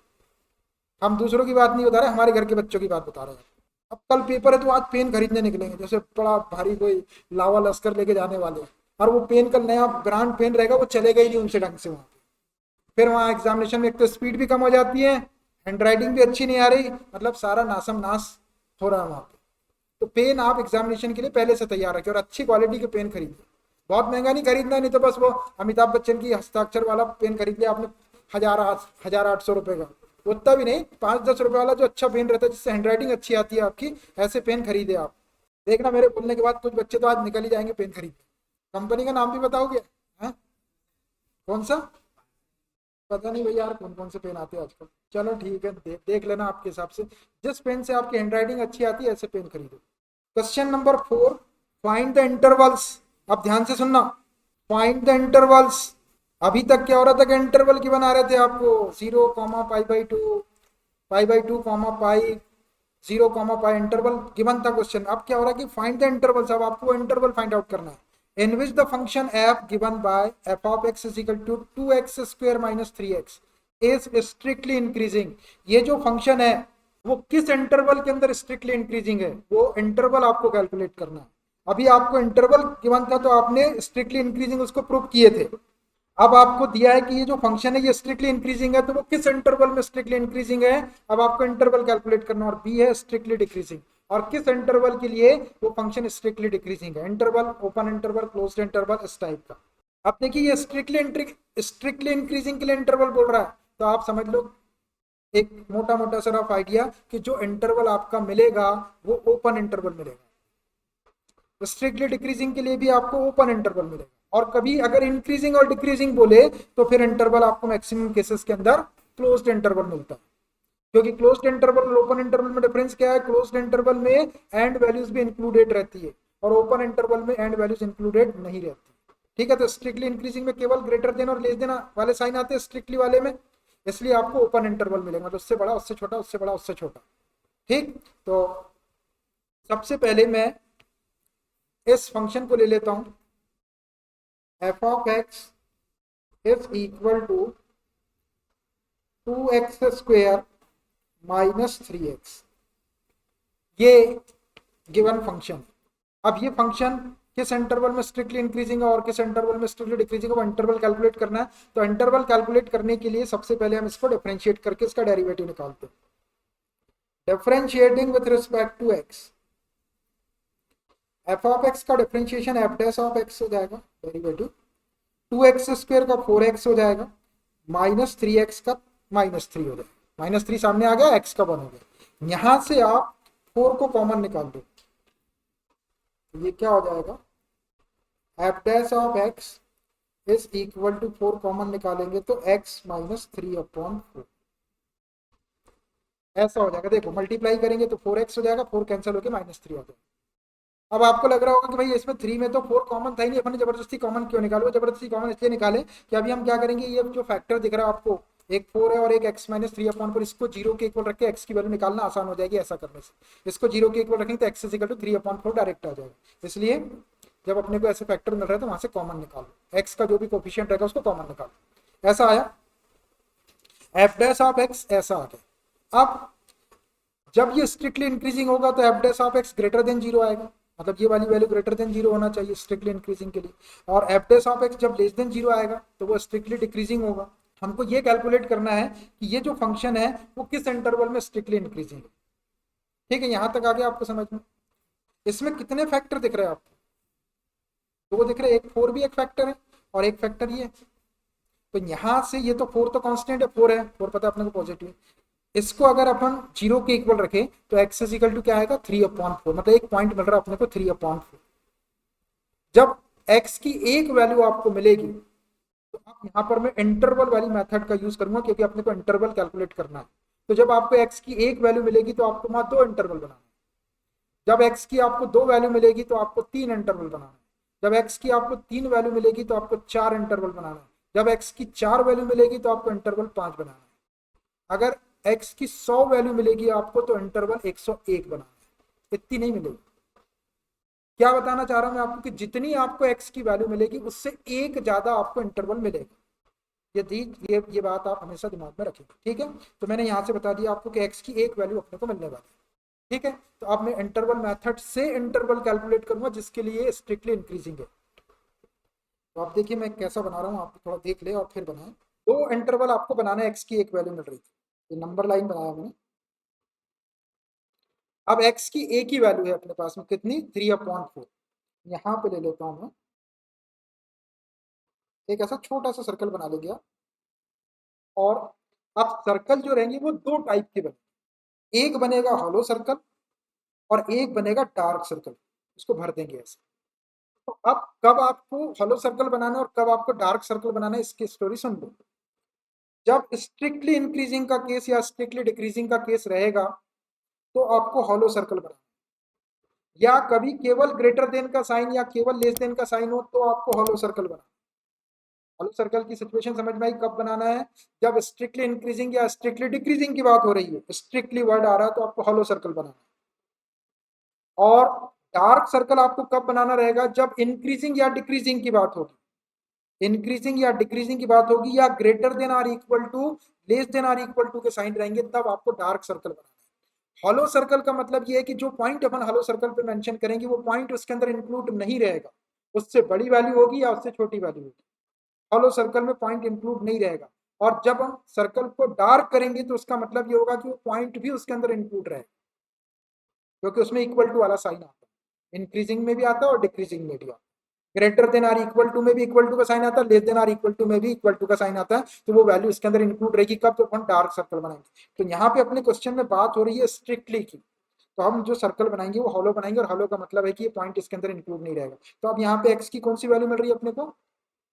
हम दूसरों की बात नहीं बता रहे, हमारे घर के बच्चों की बात बता रहे हैं। अब कल पेपर है तो आज पेन खरीदने निकलेंगे, जैसे बड़ा भारी कोई लावा लश्कर लेके जाने वाले हैं। और वो पेन का नया ब्रांड पेन रहेगा, वो चलेगा ही नहीं उनसे ढंग से वहाँ पे। फिर वहाँ एग्जामिनेशन में एक तो स्पीड भी कम हो जाती है, हैंड राइटिंग भी अच्छी नहीं आ रही, मतलब सारा नासम नाश हो रहा है वहाँ पे। तो पेन आप एग्जामिनेशन के लिए पहले से तैयार रखें और अच्छी क्वालिटी के पेन खरीदें। बहुत महंगा नहीं खरीदना, नहीं तो बस वो अमिताभ बच्चन की हस्ताक्षर वाला पेन खरीद लिया आपने 1,800 रुपए का, उतना भी नहीं, 5-10 रुपए वाला जो अच्छा पेन रहता है जिससे हैंडराइटिंग अच्छी आती है आपकी, ऐसे पेन खरीदे आप। देखना मेरे बोलने के बाद कुछ बच्चे तो आज निकल ही जाएंगे पेन खरीद। कंपनी का नाम भी बताओगे? हाँ, कौन सा? पता नहीं भैया यार, कौन कौन से पेन आते हैं आजकल। चलो ठीक है, देख लेना आपके हिसाब से, जिस पेन से आपकी हैंडराइटिंग अच्छी आती है ऐसे पेन खरीदो। Question number 4, find the intervals. अब ध्यान से सुनना, फाइंड द इंटरवल्स। अभी तक क्या हो रहा था कि इंटरवल की बना रहे थे आपको, 0, π/2 π/2, 0, π इंटरवल गिवन था क्वेश्चन। अब क्या हो रहा है कि फाइंड द इंटरवल्स, अब आपको इंटरवल फाइंड आउट करना है। in which the function f given by f of x is equal to 2x square minus 3x is strictly increasing। ये जो फंक्शन है वो किस इंटरवल के अंदर स्ट्रिक्टली इंक्रीजिंग है, वो इंटरवल आपको कैलकुलेट करना है। अभी आपको इंटरवल गिवन था तो आपने स्ट्रिक्टली इंक्रीजिंग उसको प्रूव किए थे। अब आपको दिया है कि ये जो फंक्शन है ये स्ट्रिक्टली इंक्रीजिंग है, तो वो किस इंटरवल में स्ट्रिक्टली इंक्रीजिंग है, अब आपको इंटरवल कैलकुलेट करना। और बी है स्ट्रिक्टली डिक्रीजिंग, और किस इंटरवल के लिए वो फंक्शन स्ट्रिक्टली डिक्रीजिंग है, interval, open interval, closed interval, इस टाइप का। अब देखिए ये स्ट्रिक्टली इंक्रीजिंग के लिए इंटरवल बोल रहा है, तो आप समझ लो एक मोटा मोटा सा रफ आइडिया कि जो इंटरवल आपका मिलेगा वो ओपन इंटरवल मिलेगा। स्ट्रिक्टली डिक्रीजिंग के लिए भी आपको ओपन इंटरवल मिलेगा, और कभी अगर इंक्रीजिंग और डिक्रीजिंग बोले तो फिर इंटरवल आपको मैक्सिमम केसेस के अंदर क्लोज्ड इंटरवल मिलता है। क्योंकि क्लोज्ड इंटरवल और ओपन इंटरवल में डिफरेंस क्या है, क्लोज्ड इंटरवल में एंड वैल्यूज भी इंक्लूडेड रहती है और ओपन इंटरवल में एंड वैल्यूज इंक्लूडेड नहीं रहती। ठीक है, तो स्ट्रिक्टली इंक्रीजिंग में केवल ग्रेटर देन और लेस देन वाले साइन आते हैं स्ट्रिक्टली वाले में, इसलिए आपको ओपन इंटरवल मिलेगा, मतलब उससे बड़ा, उससे छोटा, उससे बड़ा, उससे छोटा। ठीक, तो सबसे पहले मैं इस फंक्शन को ले लेता हूं, f of x is equal to 2x square minus 3x, ये गिवन फंक्शन। अब ये फंक्शन किस इंटरवल में स्ट्रिक्टली इंक्रीजिंग है और किस इंटरवल में स्ट्रिक्टली डिक्रीजिंग है, वो इंटरवल कैलकुलेट करना है। तो इंटरवल कैलकुलेट करने के लिए सबसे पहले हम इसको डिफरेंशिएट करके इसका डेरिवेटिव निकालते हैं। Differentiating with respect to x, f of x का differentiation f dash of x हो जाएगा, डेरिवेटिव 2x स्क्वायर का 4x हो जाएगा, माइनस 3x का माइनस 3 हो जाएगा, माइनस 3 सामने आ गया, x का 1 हो गया। यहां से आप 4 को कॉमन निकाल दो, ये क्या हो जाएगा, f dash of x is equal to 4 common निकालेंगे तो x माइनस 3/4 ऐसा हो जाएगा। देखो मल्टीप्लाई करेंगे तो 4x हो जाएगा, 4 कैंसिल होकर माइनस 3 हो जाएगा। अब आपको लग रहा होगा कि भाई इसमें 3 में तो 4 कॉमन था ही नहीं, अपन ने जबरदस्ती कॉमन क्यों निकालो। जबरदस्ती कॉमन इसलिए निकाले कि अभी हम क्या करेंगे, ये जो फैक्टर दिख रहा है आपको, एक 4 है और एक x माइनस 3/4, इसको 0 के इक्वल रख के x की वैल्यू निकालना आसान हो जाएगी। ऐसा करने से इसको 0 के इक्वल रखेंगे तो x is equal to 3/4 direct आ जाएगा। इसलिए जब अपने को ऐसे फैक्टर मिल रहा है तो वहां से कॉमन निकालो, x का जो भी कोफिशिएंट रहेगा उसको कॉमन निकालो। ऐसा आया, एफ डैश ऑफ एक्स ऐसा आ गया। अब जब ये स्ट्रिक्टली इंक्रीजिंग होगा तो F dash of x greater than 0 आएगा, मतलब ये वाली वैल्यू ग्रेटर देन 0 होना चाहिए स्ट्रिक्टली इंक्रीजिंग के लिए। और एफ डैश ऑफ एक्स जब लेस देन 0 आएगा तो वो स्ट्रिक्टली डिक्रीजिंग होगा। हमको ये कैलकुलेट करना है कि ये जो फंक्शन है वो किस इंटरवल में स्ट्रिक्टली इंक्रीजिंग है। ठीक है, यहां तक आगे आपको समझ में। इसमें कितने फैक्टर दिख रहे हैं आपको, तो वो दिख रहे हैं, एक 4 भी एक फैक्टर है और एक फैक्टर ये। तो यहां से ये तो 4 तो कांस्टेंट है, 4 है, 4 पता है अपने को पॉजिटिव। इसको अगर अपन 0 के इक्वल रखें तो x इज इक्वल टू क्या आएगा, 3/4, मतलब एक पॉइंट मिल रहा है अपने को 3/4। जब x की एक वैल्यू आपको मिलेगी तो आप यहाँ पर मैं इंटरवल वाली मेथड का यूज करूंगा, क्योंकि अपने को इंटरवल कैलकुलेट करना है। तो जब आपको x की एक वैल्यू मिलेगी तो आपको वहां 2 इंटरवल बनाना है। जब x की आपको 2 वैल्यू मिलेगी तो आपको 3 इंटरवल बनाना है। जब x की आपको 3 वैल्यू मिलेगी तो आपको 4 इंटरवल बनाना है। जब x की 4 वैल्यू मिलेगी तो आपको इंटरवल 5 बनाना है। अगर x की 100 वैल्यू मिलेगी आपको तो इंटरवल 101 बनाना है, इतनी नहीं मिलेगी। क्या बताना चाह रहा हूं मैं आपको कि जितनी आपको x की वैल्यू मिलेगी उससे एक ज्यादा आपको इंटरवल मिलेगा। ये बात आप हमेशा दिमाग में रखें। ठीक है, तो मैंने यहां से बता दिया आपको कि x की एक वैल्यू अपने को मिलने वाली है। ठीक है, तो अब मैं इंटरवल मेथड से इंटरवल कैलकुलेट करूंगा जिसके लिए स्ट्रिक्टली इंक्रीजिंग है। तो आप देखिए मैं कैसा बना रहा हूँ, आप थोड़ा देख ले और फिर बनाएं। 2 इंटरवल आपको बनाना है, x की एक वैल्यू मिल रही थी, ये नंबर लाइन बनाया मैंने। अब x की एक ही वैल्यू है अपने पास में, कितनी, 3/4। यहां पे ले लेता हूं मैं, एक ऐसा छोटा सा सर्कल बना लेंगे। और अब सर्कल जो रहेंगे वो 2 टाइप के बने, एक बनेगा हॉलो सर्कल और एक बनेगा डार्क सर्कल, इसको भर देंगे ऐसे। तो अब कब आपको हॉलो सर्कल बनाना है और कब आपको डार्क सर्कल बनाना है, इसकी स्टोरी सुन लो। जब स्ट्रिक्टली इंक्रीजिंग का केस या स्ट्रिक्टली डिक्रीजिंग का केस रहेगा तो आपको हॉलो सर्कल बनाना, या कभी केवल ग्रेटर देन का साइन या केवल लेस देन का साइन हो तो आपको हॉलो सर्कल बनाना। हॉलो सर्कल की सिचुएशन समझ में आई, कब बनाना है, जब स्ट्रिक्टली इंक्रीजिंग या स्ट्रिक्टली डिक्रीजिंग की बात हो रही है, स्ट्रिक्टली वर्ड आ रहा है तो आपको हॉलो सर्कल बनाना है। और डार्क सर्कल आपको कब बनाना रहेगा, जब इंक्रीजिंग या डिक्रीजिंग की बात होगी, इंक्रीजिंग या डिक्रीजिंग की बात होगी, या greater than or equal to, less than or equal to के साइन रहेंगे, तब आपको डार्क सर्कल बनाना है। हॉलो सर्कल का मतलब ये है कि जो पॉइंट अपन हॉलो सर्कल पे मेंशन करेंगे वो पॉइंट उसके अंदर इंक्लूड नहीं रहेगा, उससे बड़ी वैल्यू होगी या उससे छोटी वैल्यू होगी। हॉलो सर्कल में पॉइंट इंक्लूड नहीं रहेगा। और जब हम सर्कल को डार्क करेंगे तो उसका मतलब ये होगा कि वो पॉइंट भी उसके अंदर इंक्लूड रहेगा, क्योंकि उसमें इक्वल टू वाला साइन आता है, इंक्रीजिंग में भी आता है और डिक्रीजिंग में भी आता है। Greater than or equal to में भी इक्वल टू का साइन आता है, less than or equal to में भी इक्वल टू का साइन आता है, तो वो वैल्यू इसके अंदर इंक्लूड रहेगी। कब, तो अपन डार्क सर्कल बनाएंगे। तो यहाँ पे अपने क्वेश्चन में बात हो रही है स्ट्रिक्टली की, तो हम जो सर्कल बनाएंगे वो हॉलो बनाएंगे, और हॉलो का मतलब है कि ये पॉइंट इसके अंदर इंक्लूड नहीं रहेगा। तो अब यहाँ पे एक्स की कौन सी वैल्यू मिल रही है अपने को,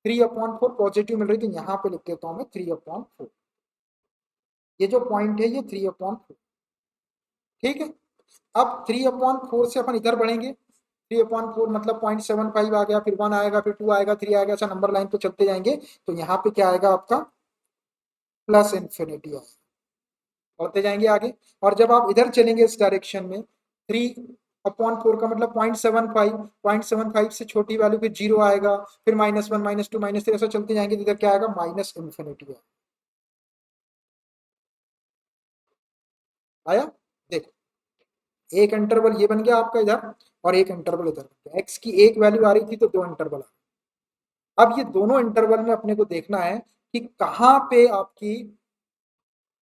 3/4 पॉजिटिव मिल रही है, तो यहाँ पे लिख देता हूँ मैं 3/4। ये जो पॉइंट है ये 3/4, ठीक है। अब 3/4 से अपन इधर बढ़ेंगे, 3/4 मतलब 0.75 आ गया, फिर 1 आएगा, फिर 2 आएगा, 3 आएगा, ऐसा नंबर लाइन पे चलते जाएंगे। तो यहाँ पे क्या आएगा आपका, प्लस इन्फिनिटी आएगा, बढ़ते जाएंगे आगे। और जब आप इधर चलेंगे इस डायरेक्शन में, 3/4 का मतलब 0.75, 0.75 से छोटी वैल्यू फिर 0 आएगा, फिर -1, -2, -3 ऐसा चलते जाएंगे, तो इधर क्या आएगा, माइनस इन्फिनिटी आया। देखो, एक इंटरवल ये बन गया आपका इधर, और एक इंटरवल इधर बन गया। एक्स की एक वैल्यू आ रही थी तो दो इंटरवल आ। अब ये दोनों इंटरवल में अपने को देखना है कि कहाँ पे आपकी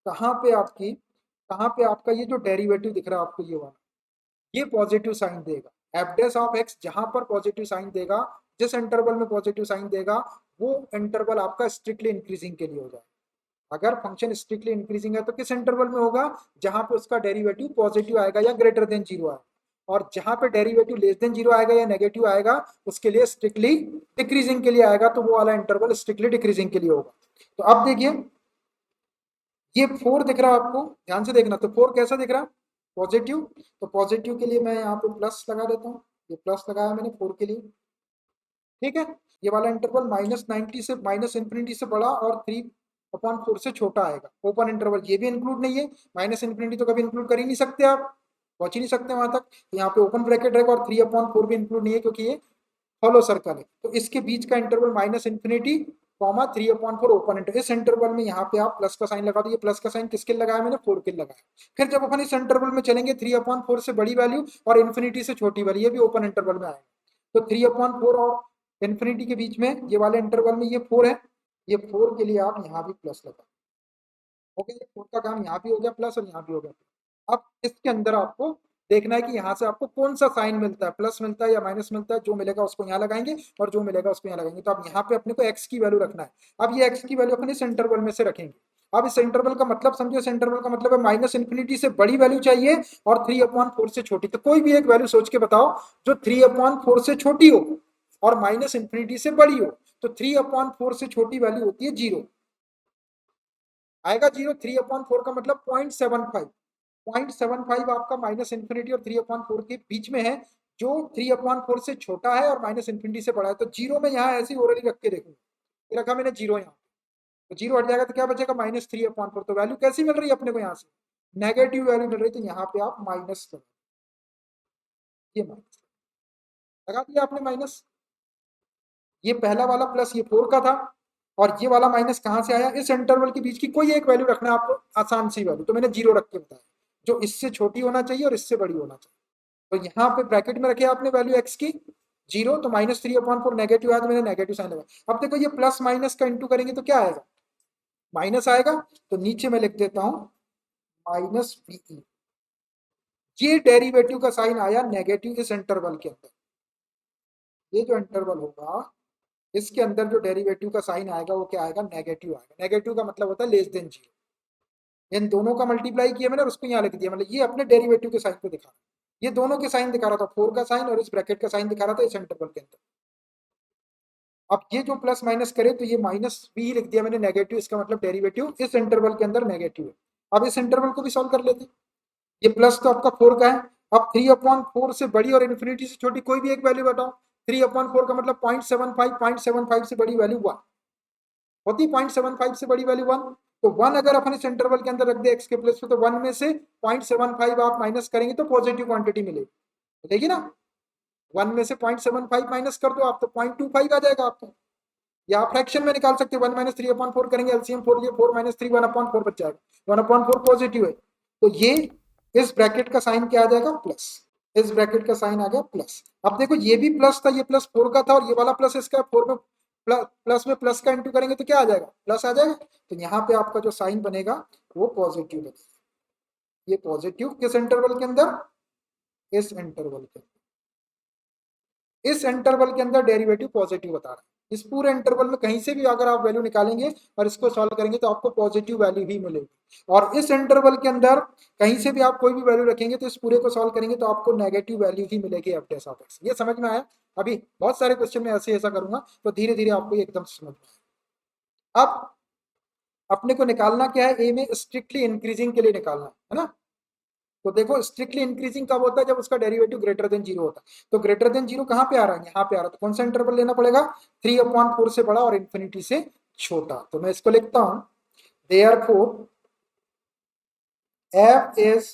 कहाँ पे आपका ये जो डेरिवेटिव दिख रहा है आपको, ये वाला, ये पॉजिटिव साइन देगा। एफ डैश ऑफ एक्स जहां पर पॉजिटिव साइन देगा, जिस इंटरवल में पॉजिटिव साइन देगा, वो इंटरवल आपका स्ट्रिक्टली इंक्रीजिंग के लिए हो जाएगा। अगर फंक्शन स्ट्रिक्टली इंक्रीजिंग है तो किस इंटरवल में होगा, जहां पे उसका डेरिवेटिव पॉजिटिव आएगा या ग्रेटर देन जीरो आएगा। और जहां पे डेरिवेटिव लेस देन जीरो आएगा या नेगेटिव आएगा, उसके लिए स्ट्रिक्टली डिक्रीजिंग के लिए आएगा, तो वो वाला इंटरवल स्ट्रिक्टली डिक्रीजिंग के लिए होगा। तो अब देखिए, ये 4 दिख रहा है आपको, ध्यान से देखना। तो 4 कैसा दिख रहा है, पॉजिटिव। तो पॉजिटिव के लिए मैं यहाँ पे प्लस लगा देता हूँ, ये प्लस लगाया मैंने 4 के लिए, ठीक है। ये वाला इंटरवल -90 से -इन्फिनिटी से बड़ा और 3/4 से छोटा आएगा। ओपन इंटरवल ये भी इंक्लूड नहीं है, -इन्फिनिटी तो कभी इंक्लूड कर ही नहीं सकते, आप पहुंच ही नहीं सकते वहां तक। तो यहाँ पे ओपन ब्रैकेट रहेगा, और 3/4 भी इंक्लूड नहीं है क्योंकि ये हॉलो सर्कल है। तो इसके बीच का इंटरवल -इन्फिनिटी, 3/4 ओपन इंटरवल। इस इंटरवल में यहाँ पे आप प्लस का साइन लगा दो। ये प्लस का साइन किसके लगाया मैंने, 4 के लगाया। फिर जब अपन इस इंटरवल में चलेंगे, 3/4 से बड़ी वैल्यू और इन्फिनिटी से छोटी वैल्यू, ये भी ओपन इंटरवल में आएगा। तो 3/4 और इन्फिनिटी के बीच में ये वाले इंटरवल में ये 4 है, ये 4 के लिए आप यहाँ भी प्लस लगा। ओके, 4 का काम यहाँ भी हो गया प्लस, और यहाँ भी हो गया। अब इसके अंदर आपको देखना है कि यहाँ से आपको कौन सा साइन मिलता है, प्लस मिलता है या माइनस मिलता है। जो मिलेगा उसको यहाँ लगाएंगे, और जो मिलेगा उसको यहाँ लगाएंगे। तो अब यहाँ पे अपने को एक्स की वैल्यू रखना है। अब ये एक्स की वैल्यू अपने इस इंटरवल में से रखेंगे। अब इस इंटरवल का मतलब समझो, इस इंटरवल का मतलब है -इन्फिनिटी से बड़ी वैल्यू चाहिए और 3/4 से छोटी। तो कोई भी एक वैल्यू सोच के बताओ जो 3/4 से छोटी हो और -इन्फिनिटी से बड़ी हो। तो 3/4 से छोटी वैल्यू होती है 0, आएगा 0। 3/4 का मतलब 0.75, 0.75 आपका -इन्फिनिटी और 3/4 के बीच में है, जो 3/4 से छोटा है और -इन्फिनिटी से बड़ा है। तो 0 में यहाँ ऐसी ओरली रख के देखूंगा, रखा मैंने 0 यहाँ, तो 0 हट जाएगा तो क्या बचेगा, -3/4। तो वैल्यू कैसी मिल रही है अपने को यहाँ से, नेगेटिव वैल्यू मिल रही है। तो यहाँ पे आप माइनस लगा, ये माइनस लगा दिया आपने माइनस। ये पहला वाला प्लस ये 4 का था, और ये वाला माइनस कहाँ से आया, इस इंटरवल के बीच की कोई एक वैल्यू रखना है आपको, आसान सी वैल्यू। तो मैंने 0 रख के बताया, जो इससे छोटी होना चाहिए और इससे बड़ी होना चाहिए। तो यहाँ पे ब्रैकेट में रखे आपने वैल्यू एक्स की 0, तो -3/4 नेगेटिव आया तो मैंने नेगेटिव साइन लगाया। अब देखो, ये प्लस माइनस का इंटू करेंगे तो क्या आएगा, माइनस आएगा। तो नीचे मैं लिख देता हूँ -BE। ये डेरिवेटिव का साइन आया नेगेटिव इस इंटरवल के अंदर। ये जो इंटरवल होगा, इसके अंदर जो डेरिवेटिव का साइन आएगा वो क्या आएगा, नेगेटिव आएगा। नेगेटिव का मतलब होता है लेस देन 0। इन दोनों का मल्टीप्लाई किया मैंने और उसको यहाँ लिख दिया, मतलब ये अपने डेरिवेटिव के साइन को दिखा रहा है। ये दोनों के साइन दिखा रहा था, 4 का साइन और इस ब्रैकेट का साइन दिखा रहा था इस इंटरवल के अंदर। अब ये जो प्लस माइनस करे तो ये -B लिख दिया मैंने नेगेटिव, इसका मतलब डेरिवेटिव इस इंटरवल के अंदर नेगेटिव है। अब इस इंटरवल को भी सॉल्व कर लेते हैं। ये प्लस तो आपका 4 का है। अब 3/4 से बड़ी और इन्फिनिटी से छोटी कोई भी एक वैल्यू बताओ। 3/4 का मतलब 0.75, 0.75 से बड़ी वैल्यू 1 होती, 0.75 से बड़ी वैल्यू 1। तो 1 अगर अपन इस इंटरवल के अंदर रख दे एक्स के प्लस पे, तो 1 में से 0.75 आप माइनस करेंगे तो पॉजिटिव क्वांटिटी मिलेगी ना। 1 में से 0.75 माइनस कर दो आप तो 0.25 आ जाएगा आपको, या आप फ्रैक्शन में निकाल सकते हो 1 माइनस 3/4 करेंगे, एलसीएम 4 लिए 4 माइनस 3 1/4 बच जाएगा, 1/4 पॉजिटिव है, तो ये इस ब्रैकेट का साइन क्या आ जाएगा प्लस, इस ब्रैकेट का साइन आ गया प्लस। अब देखो ये भी प्लस था, ये प्लस 4 का था और ये वाला प्लस इसका 4 में प्लस में प्लस का इंटू करेंगे तो क्या आ जाएगा प्लस आ जाएगा, तो यहाँ पे आपका जो साइन बनेगा वो पॉजिटिव बनेगा। ये पॉजिटिव किस इंटरवल के अंदर, इस इंटरवल के अंदर, इस इंटरवल के अंदर डेरिवेटिव पॉजिटिव बता रहा है। इस पूरे इंटरवल में कहीं से भी अगर आप वैल्यू निकालेंगे और इसको सॉल्व करेंगे तो आपको पॉजिटिव वैल्यू ही मिलेगी, और इस इंटरवल के अंदर कहीं से भी आप कोई भी वैल्यू रखेंगे तो इस पूरे को सॉल्व करेंगे तो आपको नेगेटिव वैल्यू ही मिलेगी एफ डैश ऑफ एक्स। ये समझ में आया? अभी बहुत सारे क्वेश्चन में ऐसे ऐसा करूंगा तो धीरे धीरे आपको एकदम समझ में आएगा। अब अपने को निकालना क्या है, ए में स्ट्रिक्टली इंक्रीजिंग के लिए निकालना है ना। तो देखो स्ट्रिक्टली इंक्रीजिंग कब होता है, जब उसका डेरिवेटिव ग्रेटर देन 0 होता है। तो ग्रेटर देन 0 कहां पे आ रहा है, यहाँ पे आ रहा है, तो कौन सा इंटरवल लेना पड़ेगा, 3/4 से बड़ा और इन्फिनिटी से छोटा। तो मैं इसको लिखता हूं, therefore f is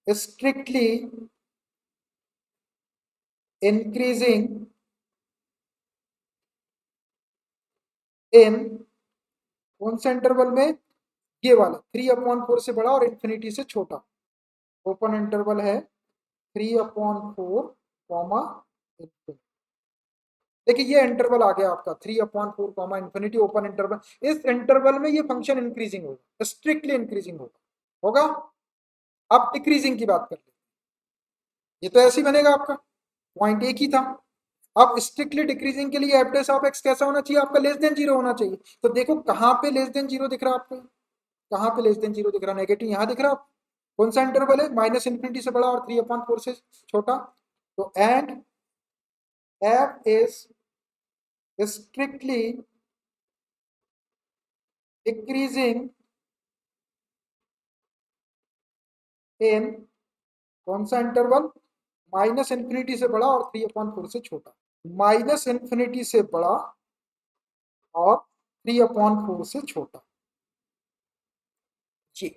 strictly increasing in कौन सा इंटरवल में, ये वाला 3/4 से बड़ा और इन्फिनिटी से छोटा। ओपन इंटरवल है 3/4 कॉमा इन्फिनिटी। देखिए ये इंटरवल आ गया आपका 3/4 कॉमा इन्फिनिटी ओपन इंटरवल। इस इंटरवल में ये फंक्शन इंक्रीजिंग होगा, स्ट्रिक्टली इंक्रीजिंग होगा। अब डिक्रीजिंग की बात कर ले, ये तो ऐसे ही बनेगा आपका, पॉइंट एक ही था। अब स्ट्रिक्टली डिक्रीजिंग के लिए एफ डैश ऑफ एक्स कैसा होना चाहिए आपका, लेस देन 0 होना चाहिए। तो देखो कहां पे लेस देन 0 दिख रहा है आपको, कहां पे लेस देन 0 दिख रहा है, नेगेटिव यहाँ दिख रहा है। कौन सा इंटरवल है, माइनस इन्फिनिटी से बड़ा और 3/4 से छोटा। तो and F is strictly decreasing इन कौन सा इंटरवल, माइनस इन्फिनिटी से बड़ा और 3/4 से छोटा। माइनस इन्फिनिटी से बड़ा और 3/4 से छोटा। जी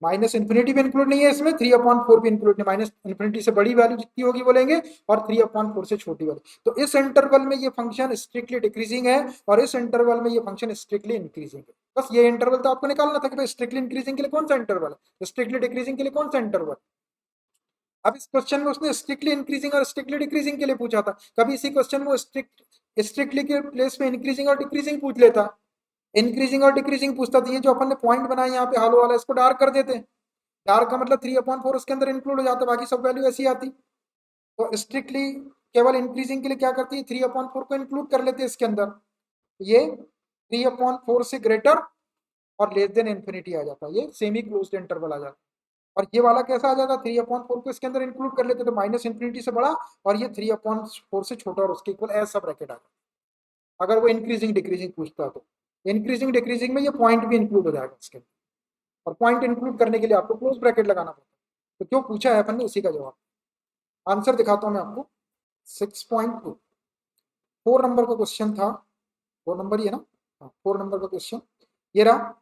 माइनस इन्फिनिटी भी इंक्लूड नहीं है इसमें, 3/4 भी इंक्लूड नहीं, माइनस इन्फिनिटी से बड़ी वैल्यू जितनी होगी बोलेंगे और 3/4 से छोटी वाली। तो इस इंटरवल में ये फंक्शन स्ट्रिक्टली डिक्रीजिंग है और इस इंटरवल में ये फंक्शन स्ट्रिक्टली इंक्रीजिंग है। बस ये इंटरवल तो आपको निकालना था कि भाई स्ट्रिक्टली इंक्रीजिंग के लिए कौन सा इंटरवल है, स्ट्रिक्टली डिक्रीजिंग के लिए कौन सा इंटरवल। अब इस क्वेश्चन में उसने स्ट्रिक्टली इंक्रीजिंग और स्ट्रिक्टली डिक्रीजिंग के लिए पूछा था, कभी इसी क्वेश्चन में स्ट्रिक्टली के प्लेस में इंक्रीजिंग और डिक्रीजिंग पूछ लेता, इंक्रीजिंग और डिक्रीजिंग पूछता था। ये जो अपन ने पॉइंट बनाया यहाँ पे हालो वाला, इसको डार्क कर देते, डार्क का मतलब 3/4 उसके अंदर इंक्लूड हो जाता, बाकी सब वैल्यू ऐसी आती। तो स्ट्रिक्टली केवल इंक्रीजिंग के लिए क्या करती है, 3/4 को इंक्लूड कर लेते हैं इसके अंदर, ये 3/4 से ग्रेटर और लेस देन इन्फिनिटी आ जाता है, ये सेमी क्लोज्ड इंटरवल आ जाता है। और ये वाला कैसा आ जाता, 3/4 को इसके अंदर इंक्लूड कर लेते तो माइनस इन्फिनिटी से बड़ा और ये 3/4 से छोटा और उसके इक्वल ऐसा ब्रैकेट आ जाता। अगर वो इंक्रीजिंग डिक्रीजिंग पूछता तो इंक्रीजिंग डिक्रीजिंग में ये पॉइंट भी इंक्लूड हो जाएगा इसके अंदर, और पॉइंट इंक्लूड करने के लिए आपको क्लोज ब्रैकेट लगाना पड़ता है। तो क्यों पूछा है अपन ने, उसी का जवाब आंसर दिखाता हूं मैं आपको। 6.2 4 नंबर का क्वेश्चन था, 4 नंबर ही है ना, हाँ 4 नंबर का क्वेश्चन ये रहा।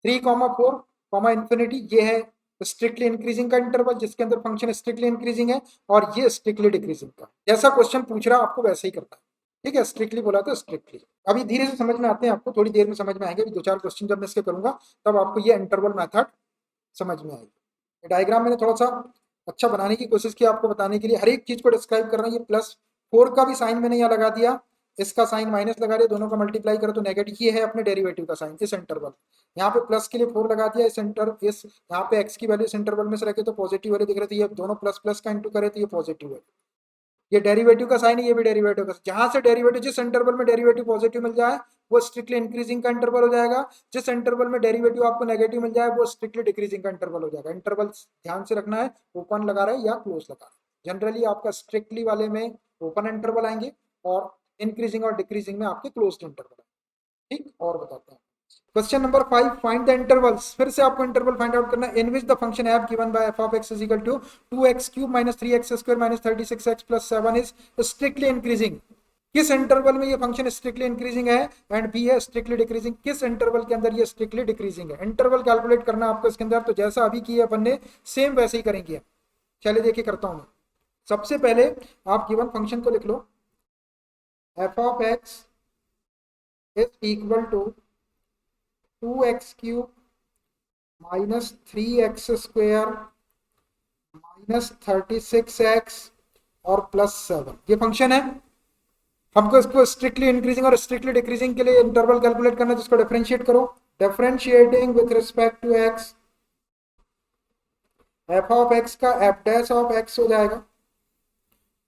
3,4 इन्फिनिटी, ये है स्ट्रिक्टली इंक्रीजिंग का इंटरवल जिसके अंदर फंक्शन स्ट्रिक्टली इंक्रीजिंग है, और ये स्ट्रिक्टली डिक्रीजिंग का। जैसा क्वेश्चन पूछ रहा आपको वैसे ही करता है, ठीक है। स्ट्रिक्टली बोला तो स्ट्रिक्टली। अभी धीरे से समझ में आते हैं, आपको थोड़ी देर में समझ में आएंगे, 2-4 क्वेश्चन जब मैं इसके करूंगा तब आपको ये इंटरवल मेथड समझ में आएगी। डायग्राम मैंने थोड़ा सा अच्छा बनाने की कोशिश की आपको बताने के लिए, हर एक चीज को डिस्क्राइब कर रहा है। ये +4 का भी साइन मैंने यहाँ लगा दिया, इसका साइन माइनस लगा दिया, दोनों का मल्टीप्लाई करो तो नेगेटिव। ये है अपने डेरिवेटिव का साइन इस इंटरवल, यहाँ पे प्लस के लिए 4 लगा दिया, इस यहाँ पे एक्स की वैल्यू इस इंटरवल में से रखे तो पॉजिटिव वैल्यू दिख रही थी, ये दोनों प्लस प्लस का इंटू करे तो ये पॉजिटिव है। ये डेरिवेटिव का साइन है, ये भी डेरिवेटिव का, जहां से डेरिवेटिव जिस इंटरवल में डेरिवेटिव पॉजिटिव मिल जाए वो स्ट्रिक्टली इंक्रीजिंग का इंटरवल हो जाएगा, जिस इंटरवल में डेरिवेटिव आपको नेगेटिव मिल जाए वो स्ट्रिक्टली डिक्रीजिंग का इंटरवल हो जाएगा। इंटरवल ध्यान से रखना है, ओपन लगा रहे या क्लोज लगा रहे। जनरली आपका स्ट्रिक्टली वाले में ओपन इंटरवल आएंगे और इंक्रीजिंग और डिक्रीजिंग में आपके क्लोज्ड इंटरवल आएंगे। ठीक, और बताते हैं question number 5, find the intervals. फिर से आपको इंटरवल फाइंड आउट करना है in which the function f given by f of x is equal to 2x³ - 3x² - 36x + 7 is strictly increasing। किस इंटरवल में ये फंक्शन स्ट्रिक्टली इंक्रीजिंग है, and B है स्ट्रिक्टली डिक्रीजिंग, किस इंटरवल के अंदर ये स्ट्रिक्टली डिक्रीजिंग है। इंटरवल कैलकुलेट करना आपको इसके अंदर, तो जैसा अभी किया अपन ने सेम वैसे ही करेंगे। चलिए देखिए करता हूँ मैं। सबसे पहले आप गिवन फंक्शन को लिख लो, f of x is equal to 2x³ minus 3x² minus 36x और +7, ये फंक्शन है। हमको इसको स्ट्रिक्टली इंक्रीजिंग और स्ट्रिक्टली डिक्रीजिंग के लिए इंटरवल कैलकुलेट करना है, जिसको डिफरेंशिएट करो। Differentiating with respect to x, f of x का एफ डैश ऑफ एक्स हो जाएगा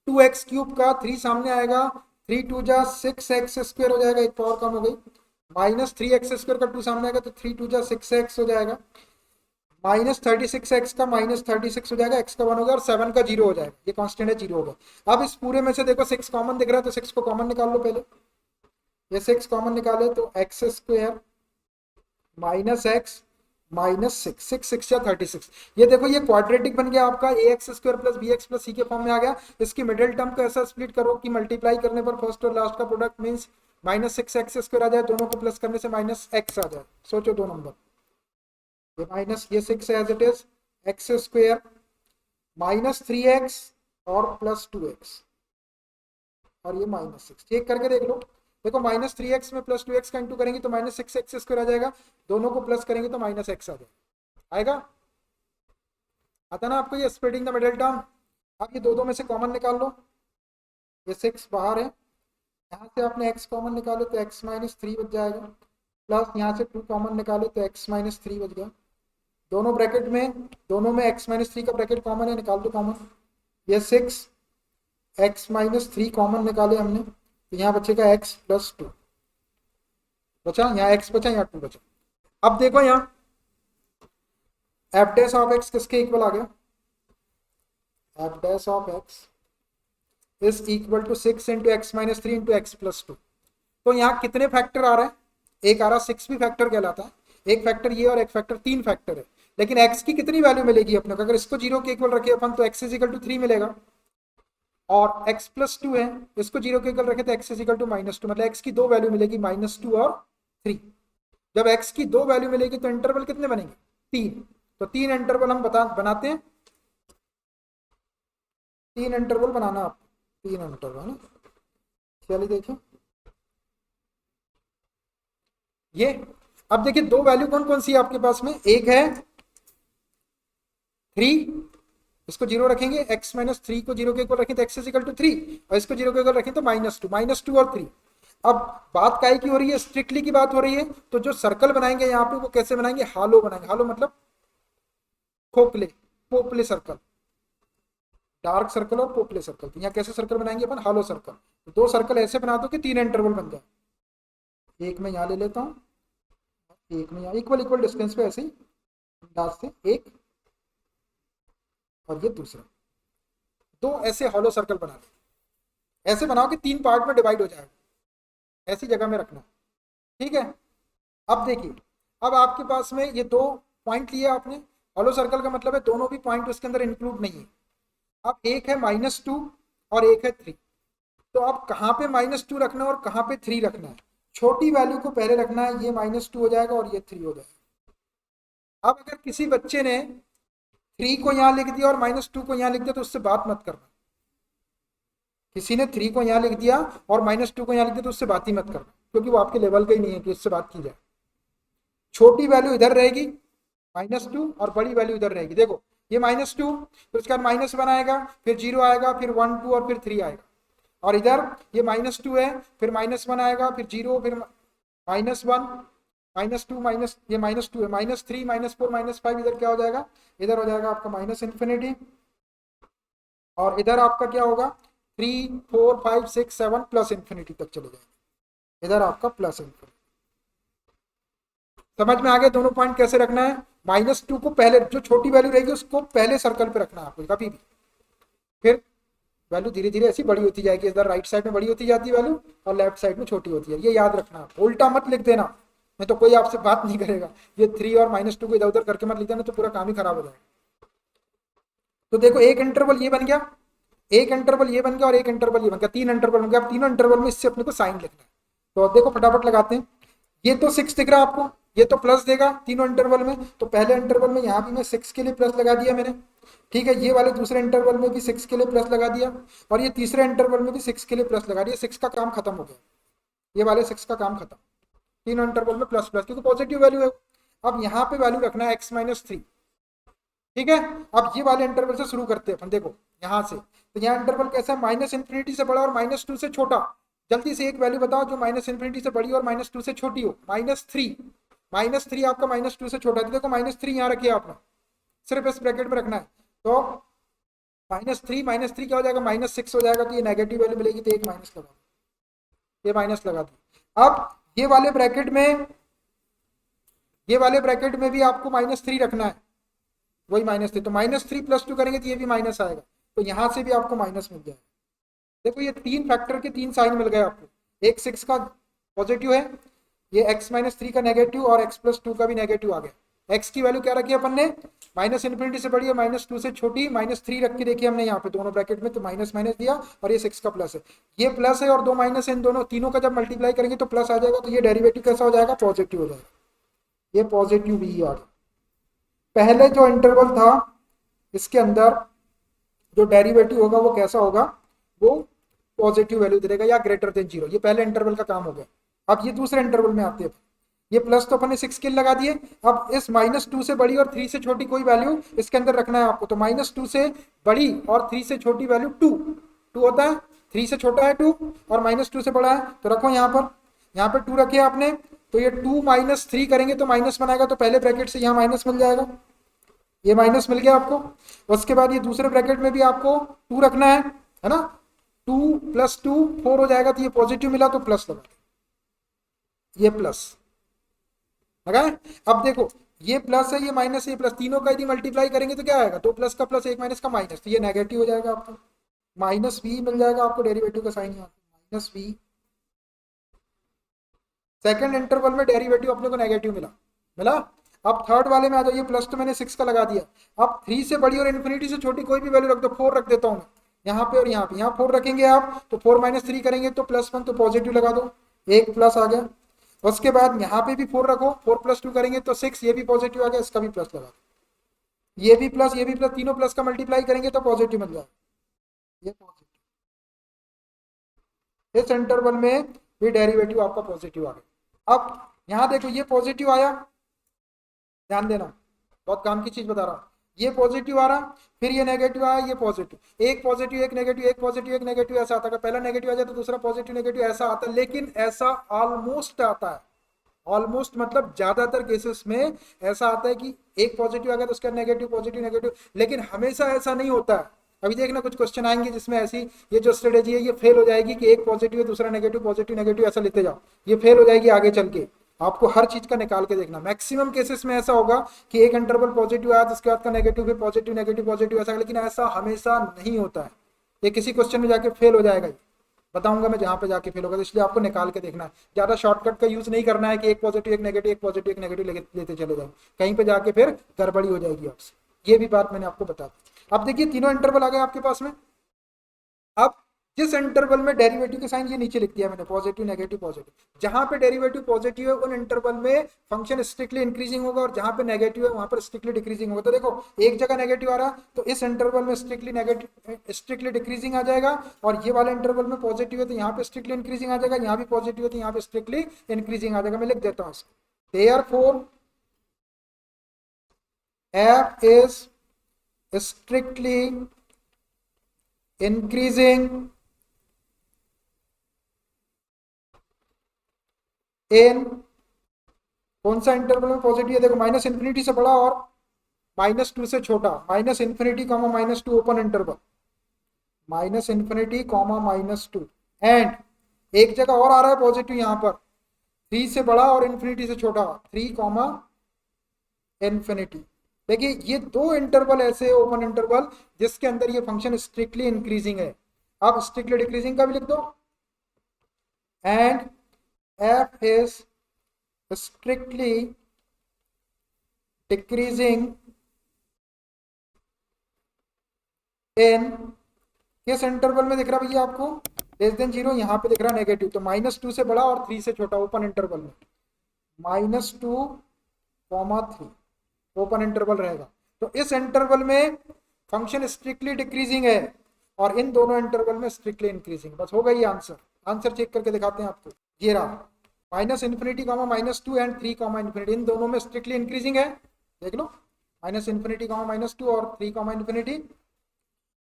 2x³ का 3 सामने आएगा, 3 2 जा 6x² हो जाएगा, एक पावर कम हो गई, माइनस 3x² का 2 सामने आएगा तो 3 2 जा 6x हो जाएगा, माइनस 36x का माइनस 36 हो जाएगा, x का 1 होगा और 7 का 0 हो जाएगा, ये कांस्टेंट है 0 होगा। अब इस पूरे में से देखो 6 कॉमन दिख रहा है तो 6 को कॉमन निकाल लो पहले, ये 6 कॉमन निकाले तो x² माइनस x माइनस 6 6 या 36, ये देखो ये क्वाड्रेटिक बन गया आपका, ax² plus bx plus c के फॉर्म में आ गया। इसकी मिडिल टर्म को ऐसा स्प्लिट करो कि मल्टीप्लाई करने पर फर्स्ट और लास्ट का प्रोडक्ट मींस माइनस 6x² आ जाए, दोनों को प्लस करने से माइनस x आ जाए। सोचो दो नंबर, ये माइनस ये 6 as it is, x² minus 3x और प्लस 2x और ये माइनस 6, चेक करके देख लो। देखो माइनस 3x में प्लस 2x का इंटू करेंगे तो माइनस 6x² आ जाएगा, दोनों को प्लस करेंगे तो माइनस x आ जाएगा, आएगा, आता ना आपको ये स्प्लिटिंग द मिडिल टर्म। अब ये दो में से कॉमन निकाल लो, ये 6 बाहर है, यहाँ से आपने x कॉमन निकालो तो x माइनस 3 बच जाएगा, प्लस यहाँ से 2 कॉमन निकालो तो x माइनस 3 बच गया, दोनों ब्रैकेट में, दोनों में x माइनस 3 का ब्रैकेट कॉमन है, निकाल दो कॉमन, ये 6 x माइनस 3 कॉमन निकाले हमने तो यहाँ बचेगा x प्लस 2 बचा, यहाँ x बचा, यहाँ 2 बचा। अब देखो यहाँ एफ डैश ऑफ x किसके इक्वल आ गया, f dash of x is equal to 6 into x minus 3 into x plus 2। तो यहाँ कितने फैक्टर आ रहे हैं, एक आ रहा 6 भी फैक्टर कहलाता है, एक फैक्टर ये और एक फैक्टर, 3 फैक्टर है। लेकिन x की कितनी वैल्यू मिलेगी अपने को, अगर इसको 0 के इक्वल रखे अपन तो x इज इक्वल टू 3 मिलेगा, और x प्लस 2 है, इसको 0 के इक्वल रखे तो x is equal to minus 2, मतलब x की 2 वैल्यू मिलेगी -2 और 3। जब x की 2 वैल्यू मिलेगी तो इंटरवल कितने बनेंगे, 3, तो 3 इंटरवल हम बनाते हैं, 3 इंटरवल बनाना आप, 3 इंटरवल है ना। चलिए देखिए ये, अब देखिए 2 वैल्यू कौन कौन सी है आपके पास में, एक है 3, इसको 0 रखेंगे, x माइनस 3 को 0 के इक्वल रखें तो x इज इक्वल टू 3, और इसको 0 के इक्वल रखें तो -2 और 3। अब बात काहे की हो रही है, स्ट्रिक्टली की बात हो रही है, तो जो सर्कल बनाएंगे यहाँ पे वो कैसे बनाएंगे, हालो बनाएंगे, हालो मतलब खोखले, पोपले सर्कल, डार्क सर्कल और पोपले सर्कल। तो यहाँ कैसे सर्कल बनाएंगे अपन, हालो सर्कल। तो 2 सर्कल ऐसे बना दो कि 3 इंटरवल बन जाए, एक मैं यहाँ ले लेता हूँ, एक में यहाँ इक्वल इक्वल डिस्टेंस पे ऐसे ही अंदाज से, एक और ये दूसरा, 2 ऐसे हॉलो सर्कल बना दो, ऐसे बनाओ कि 3 पार्ट में डिवाइड हो जाएगा, ऐसी जगह में रखना, ठीक है। अब देखिए, अब आपके पास में ये 2 पॉइंट लिए आपने, हॉलो सर्कल का मतलब है दोनों भी पॉइंट उसके अंदर इंक्लूड नहीं है। अब एक है -2 और एक है 3, तो अब कहाँ पे -2 रखना है और कहाँ पे 3 रखना है, छोटी वैल्यू को पहले रखना है, ये -2 हो जाएगा और ये 3 हो जाएगा। अब अगर किसी बच्चे ने 3 को यहाँ लिख दिया और -2 को यहाँ लिख दिया तो उससे बात मत करना, किसी ने 3 को यहाँ लिख दिया और -2 को यहाँ लिख दिया तो उससे बात ही मत करना, क्योंकि वो आपके लेवल का ही नहीं है कि उससे बात की जाए। छोटी वैल्यू इधर रहेगी -2 और बड़ी वैल्यू इधर रहेगी, देखो ये -2, फिर उसके बाद -1 आएगा, फिर 0 आएगा, फिर 1 2 और फिर 3 आएगा, और इधर ये -2 है, फिर -1 आएगा, फिर 0, फिर -1 -2 माइनस, ये -2 है, -3 -4 -5, इधर क्या हो जाएगा, इधर हो जाएगा आपका -इन्फिनिटी, और इधर आपका क्या होगा 3 4 5 6 7 प्लस इन्फिनिटी तक चले जाएंगे, इधर आपका प्लस इन्फिनिटी। समझ में आ गया दोनों पॉइंट कैसे रखना है। -2 को पहले, जो छोटी वैल्यू रहेगी उसको पहले सर्कल पे रखना है आपको कभी भी, फिर वैल्यू धीरे धीरे ऐसी बड़ी होती जाएगी, इधर राइट साइड में बड़ी होती जाती है वैल्यू और लेफ्ट साइड में छोटी होती है, ये याद रखना। उल्टा मत लिख देना, नहीं तो कोई आपसे बात नहीं करेगा, ये 3 और -2 को इधर उधर करके मत लिख देना, तो पूरा काम ही खराब हो जाएगा। तो देखो एक इंटरवल ये बन गया, एक इंटरवल ये बन गया और एक इंटरवल ये बन गया, 3 इंटरवल बन गया। अब तीनों इंटरवल में इससे अपने को साइन लिखना है, तो देखो फटाफट लगाते हैं। ये तो 6 दिख रहा है आपको, ये तो प्लस देगा तीनों इंटरवल में, तो पहले इंटरवल में यहाँ भी मैं 6 के लिए प्लस लगा दिया मैंने, ठीक है, ये वाले दूसरे इंटरवल में भी 6 के लिए प्लस लगा दिया और ये तीसरे इंटरवल में भी 6 के लिए प्लस लगा दिया। 6 का काम खत्म हो गया, ये वाले 6 का काम खत्म। तीनों इंटरवल में प्लस प्लस, क्योंकि पॉजिटिव वैल्यू है। अब यहाँ पे वैल्यू रखना है x-3, ठीक है। अब ये वाले इंटरवल से शुरू करते हैं अपन, देखो यहाँ से, तो यहाँ इंटरवल कैसा है, -∞ से बड़ा और -2 से छोटा। जल्दी से एक वैल्यू बताओ जो -∞ से बड़ी और -2 से छोटी हो। -3, -3 आपका -2 से छोटा है, तो देखो -3 यहाँ रखिए आपने, सिर्फ इस ब्रैकेट में रखना है। तो -3 क्या हो जाएगा, -6 हो जाएगा। तो ये नेगेटिव वैल्यू मिलेगी, तो एक माइनस लगा, ये माइनस लगा दी। अब ये वाले ब्रैकेट में भी आपको -3 रखना है, वही -3। तो -3 + 2 करेंगे तो ये भी माइनस आएगा, तो यहां से भी आपको माइनस मिल जाएगा। देखो ये 3 फैक्टर के 3 साइन मिल गए आपको, एक 6 का पॉजिटिव है, ये x-3 का नेगेटिव और x + 2 का भी नेगेटिव आ गया। x की वैल्यू क्या रखी है अपन ने, -∞ से बड़ी और -2 से छोटी, -3 रख के देखिए हमने यहाँ पे दोनों ब्रैकेट में, तो माइनस माइनस दिया और ये 6 का प्लस है। ये प्लस है और 2 माइनस है, इन दोनों तीनों का जब मल्टीप्लाई करेंगे तो प्लस आ जाएगा। तो ये डेरिवेटिव कैसा हो जाएगा, पॉजिटिव हो जाएगा, ये पॉजिटिव भी आ गया। पहले जो इंटरवल था इसके अंदर जो डेरिवेटिव होगा वो कैसा होगा, वो पॉजिटिव वैल्यू देगा या ग्रेटर देन 0। ये पहले इंटरवल का काम हो गया। अब ये दूसरे इंटरवल में आते हैं, ये प्लस तो अपन ने 6 के लिए लगा दिए। अब इस -2 से बड़ी और 3 से छोटी कोई वैल्यू इसके अंदर रखना है आपको। तो -2 से बड़ी और 3 से छोटी वैल्यू 2 होता है, 3 से छोटा है 2 और -2 से बड़ा है, तो रखो यहाँ पर 2 रखे आपने। तो ये 2 - 3 करेंगे तो माइनस बनाएगा, तो पहले ब्रैकेट से यहाँ माइनस मिल जाएगा, ये माइनस मिल गया आपको। उसके बाद ये दूसरे ब्रैकेट में भी आपको 2 रखना है ना, 2 + 2 4 हो जाएगा। तो ये पॉजिटिव मिला तो प्लस लगा, ये प्लस लगाए। अब देखो ये प्लस है, ये माइनस है, ये प्लस, तीनों का यदि मल्टीप्लाई करेंगे तो क्या आएगा, 2 प्लस का प्लस, 1 माइनस का माइनस, तो ये नेगेटिव हो जाएगा आपको, -v मिल जाएगा आपको डेरिवेटिव का साइन यहाँ -v। सेकंड इंटरवल में डेरिवेटिव अपने को नेगेटिव मिला। अब थर्ड वाले में आ जाओ, ये प्लस तो मैंने 6 का लगा दिया। अब 3 से बड़ी और इन्फिनिटी से छोटी कोई भी वैल्यू रख दो, 4 रख देता हूँ मैं यहाँ पे और यहाँ पे। यहाँ 4 रखेंगे आप तो 4 - 3 करेंगे तो +1, तो पॉजिटिव लगा दो, एक प्लस आ गया। उसके बाद यहाँ पे भी 4 रखो, 4 + 2 करेंगे तो 6, ये भी पॉजिटिव आ गया, इसका भी प्लस लगा दो, ये भी प्लस, ये भी प्लस, तीनों प्लस का मल्टीप्लाई करेंगे तो पॉजिटिव मिल जाएगा, ये पॉजिटिव। इस इंटरवल में भी डेरिवेटिव आपका पॉजिटिव आ गया। अब यहाँ देखो ये पॉजिटिव आया, ध्यान देना, बहुत काम की चीज बता रहा हूँ। ये पॉजिटिव आ रहा, फिर ये नेगेटिव आया, ये पॉजिटिव, एक पॉजिटिव एक नेगेटिव, एक पॉजिटिव एक नेगेटिव, ऐसा आता है। पहला नेगेटिव आ जाए तो दूसरा पॉजिटिव नेगेटिव ऐसा आता है, लेकिन ऐसा ऑलमोस्ट आता है। ऑलमोस्ट मतलब ज्यादातर केसेस में ऐसा आता है कि एक पॉजिटिव आ गया तो उसका नेगेटिव, पॉजिटिव नेगेटिव, लेकिन हमेशा ऐसा नहीं होता है। अभी देखना कुछ क्वेश्चन आएंगे जिसमें ऐसी ये जो स्ट्रेटेजी है ये फेल हो जाएगी कि एक पॉजिटिव है दूसरा नेगेटिव, पॉजिटिव नेगेटिव ऐसा लेते जाओ, ये फेल हो जाएगी आगे चल के। आपको हर चीज का निकाल के देखना। मैक्सिमम केसेस में ऐसा होगा कि एक इंटरवल पॉजिटिव आया जिसके बाद का नेगेटिव, फिर पॉजिटिव नेगेटिव पॉजिटिव ऐसा, लेकिन ऐसा हमेशा नहीं होता है। ये किसी क्वेश्चन में जाके फेल हो जाएगा, बताऊंगा मैं जहां पे जाके फेल होगा, तो इसलिए आपको निकाल के देखना है। ज्यादा शॉर्टकट का यूज नहीं करना है कि एक पॉजिटिव एक नेगेटिव, एक पॉजिटिव एक नेगेटिव लेते चले जाओ, कहीं पे जाके फिर गड़बड़ी हो जाएगी आपसे। ये भी बात मैंने आपको बता दी। अब देखिए तीनों इंटरवल आ गए आपके पास में। अब जिस इंटरवल में डेरिवेटिव के साइन ये नीचे लिख दिया मैंने, पॉजिटिव नेगेटिव पॉजिटिव, जहां पे डेरिवेटिव पॉजिटिव है उन इंटरवल में फंक्शन स्ट्रिक्टली इंक्रीजिंग होगा, और जहां पे नेगेटिव है वहां पर स्ट्रिक्टली डिक्रीजिंग होगा। तो देखो एक जगह नेगेटिव आ रहा तो इस इंटरवल में स्ट्रिक्टली डिक्रीजिंग आ जाएगा, और ये वाले इंटरवल में पॉजिटिव है तो यहाँ पे स्ट्रिक्टली इंक्रीजिंग आ जाएगा, यहाँ भी पॉजिटिव है तो यहाँ पे स्ट्रिक्टली इंक्रीजिंग आ जाएगा। मैं लिख देता हूँ इसको, therefore f is strictly increasing इन कौन सा इंटरवल में पॉजिटिव है, देखो -∞ से बड़ा और -2 से छोटा, -∞, -2 ओपन इंटरवल, -∞, -2, एंड एक जगह और आ रहा है पॉजिटिव यहाँ पर 3 से बड़ा और इन्फिनिटी से छोटा, 3, इन्फिनिटी। देखिए ये दो इंटरवल ऐसे ओपन इंटरवल जिसके अंदर ये फंक्शन स्ट्रिक्टली इंक्रीजिंग है। आप स्ट्रिक्टली डिक्रीजिंग का भी लिख दो, and f is strictly decreasing in किस इंटरवल में दिख रहा भैया आपको, <0, यहाँ पे दिख रहा नेगेटिव, तो -2 से बड़ा और 3 से छोटा ओपन इंटरवल में, -2, 3 ओपन इंटरवल रहेगा। तो इस इंटरवल में फंक्शन स्ट्रिक्टली डिक्रीजिंग है और इन दोनों इंटरवल में स्ट्रिक्टली इंक्रीजिंग। बस हो गई आंसर। आंसर चेक करके दिखाते हैं आपको। ये रहा -∞, -2 एंड 3, इन दोनों में स्ट्रिक्टली इंक्रीजिंग है। देख लो -∞, -2 और 3,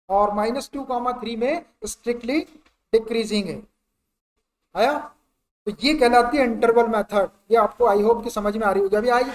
और -2, 3 में स्ट्रिक्टली डिक्रीजिंग है। आया? तो ये कहलाती है इंटरवल मेथड। ये आपको आई होप कि समझ में आ रही होगी। अभी आएगी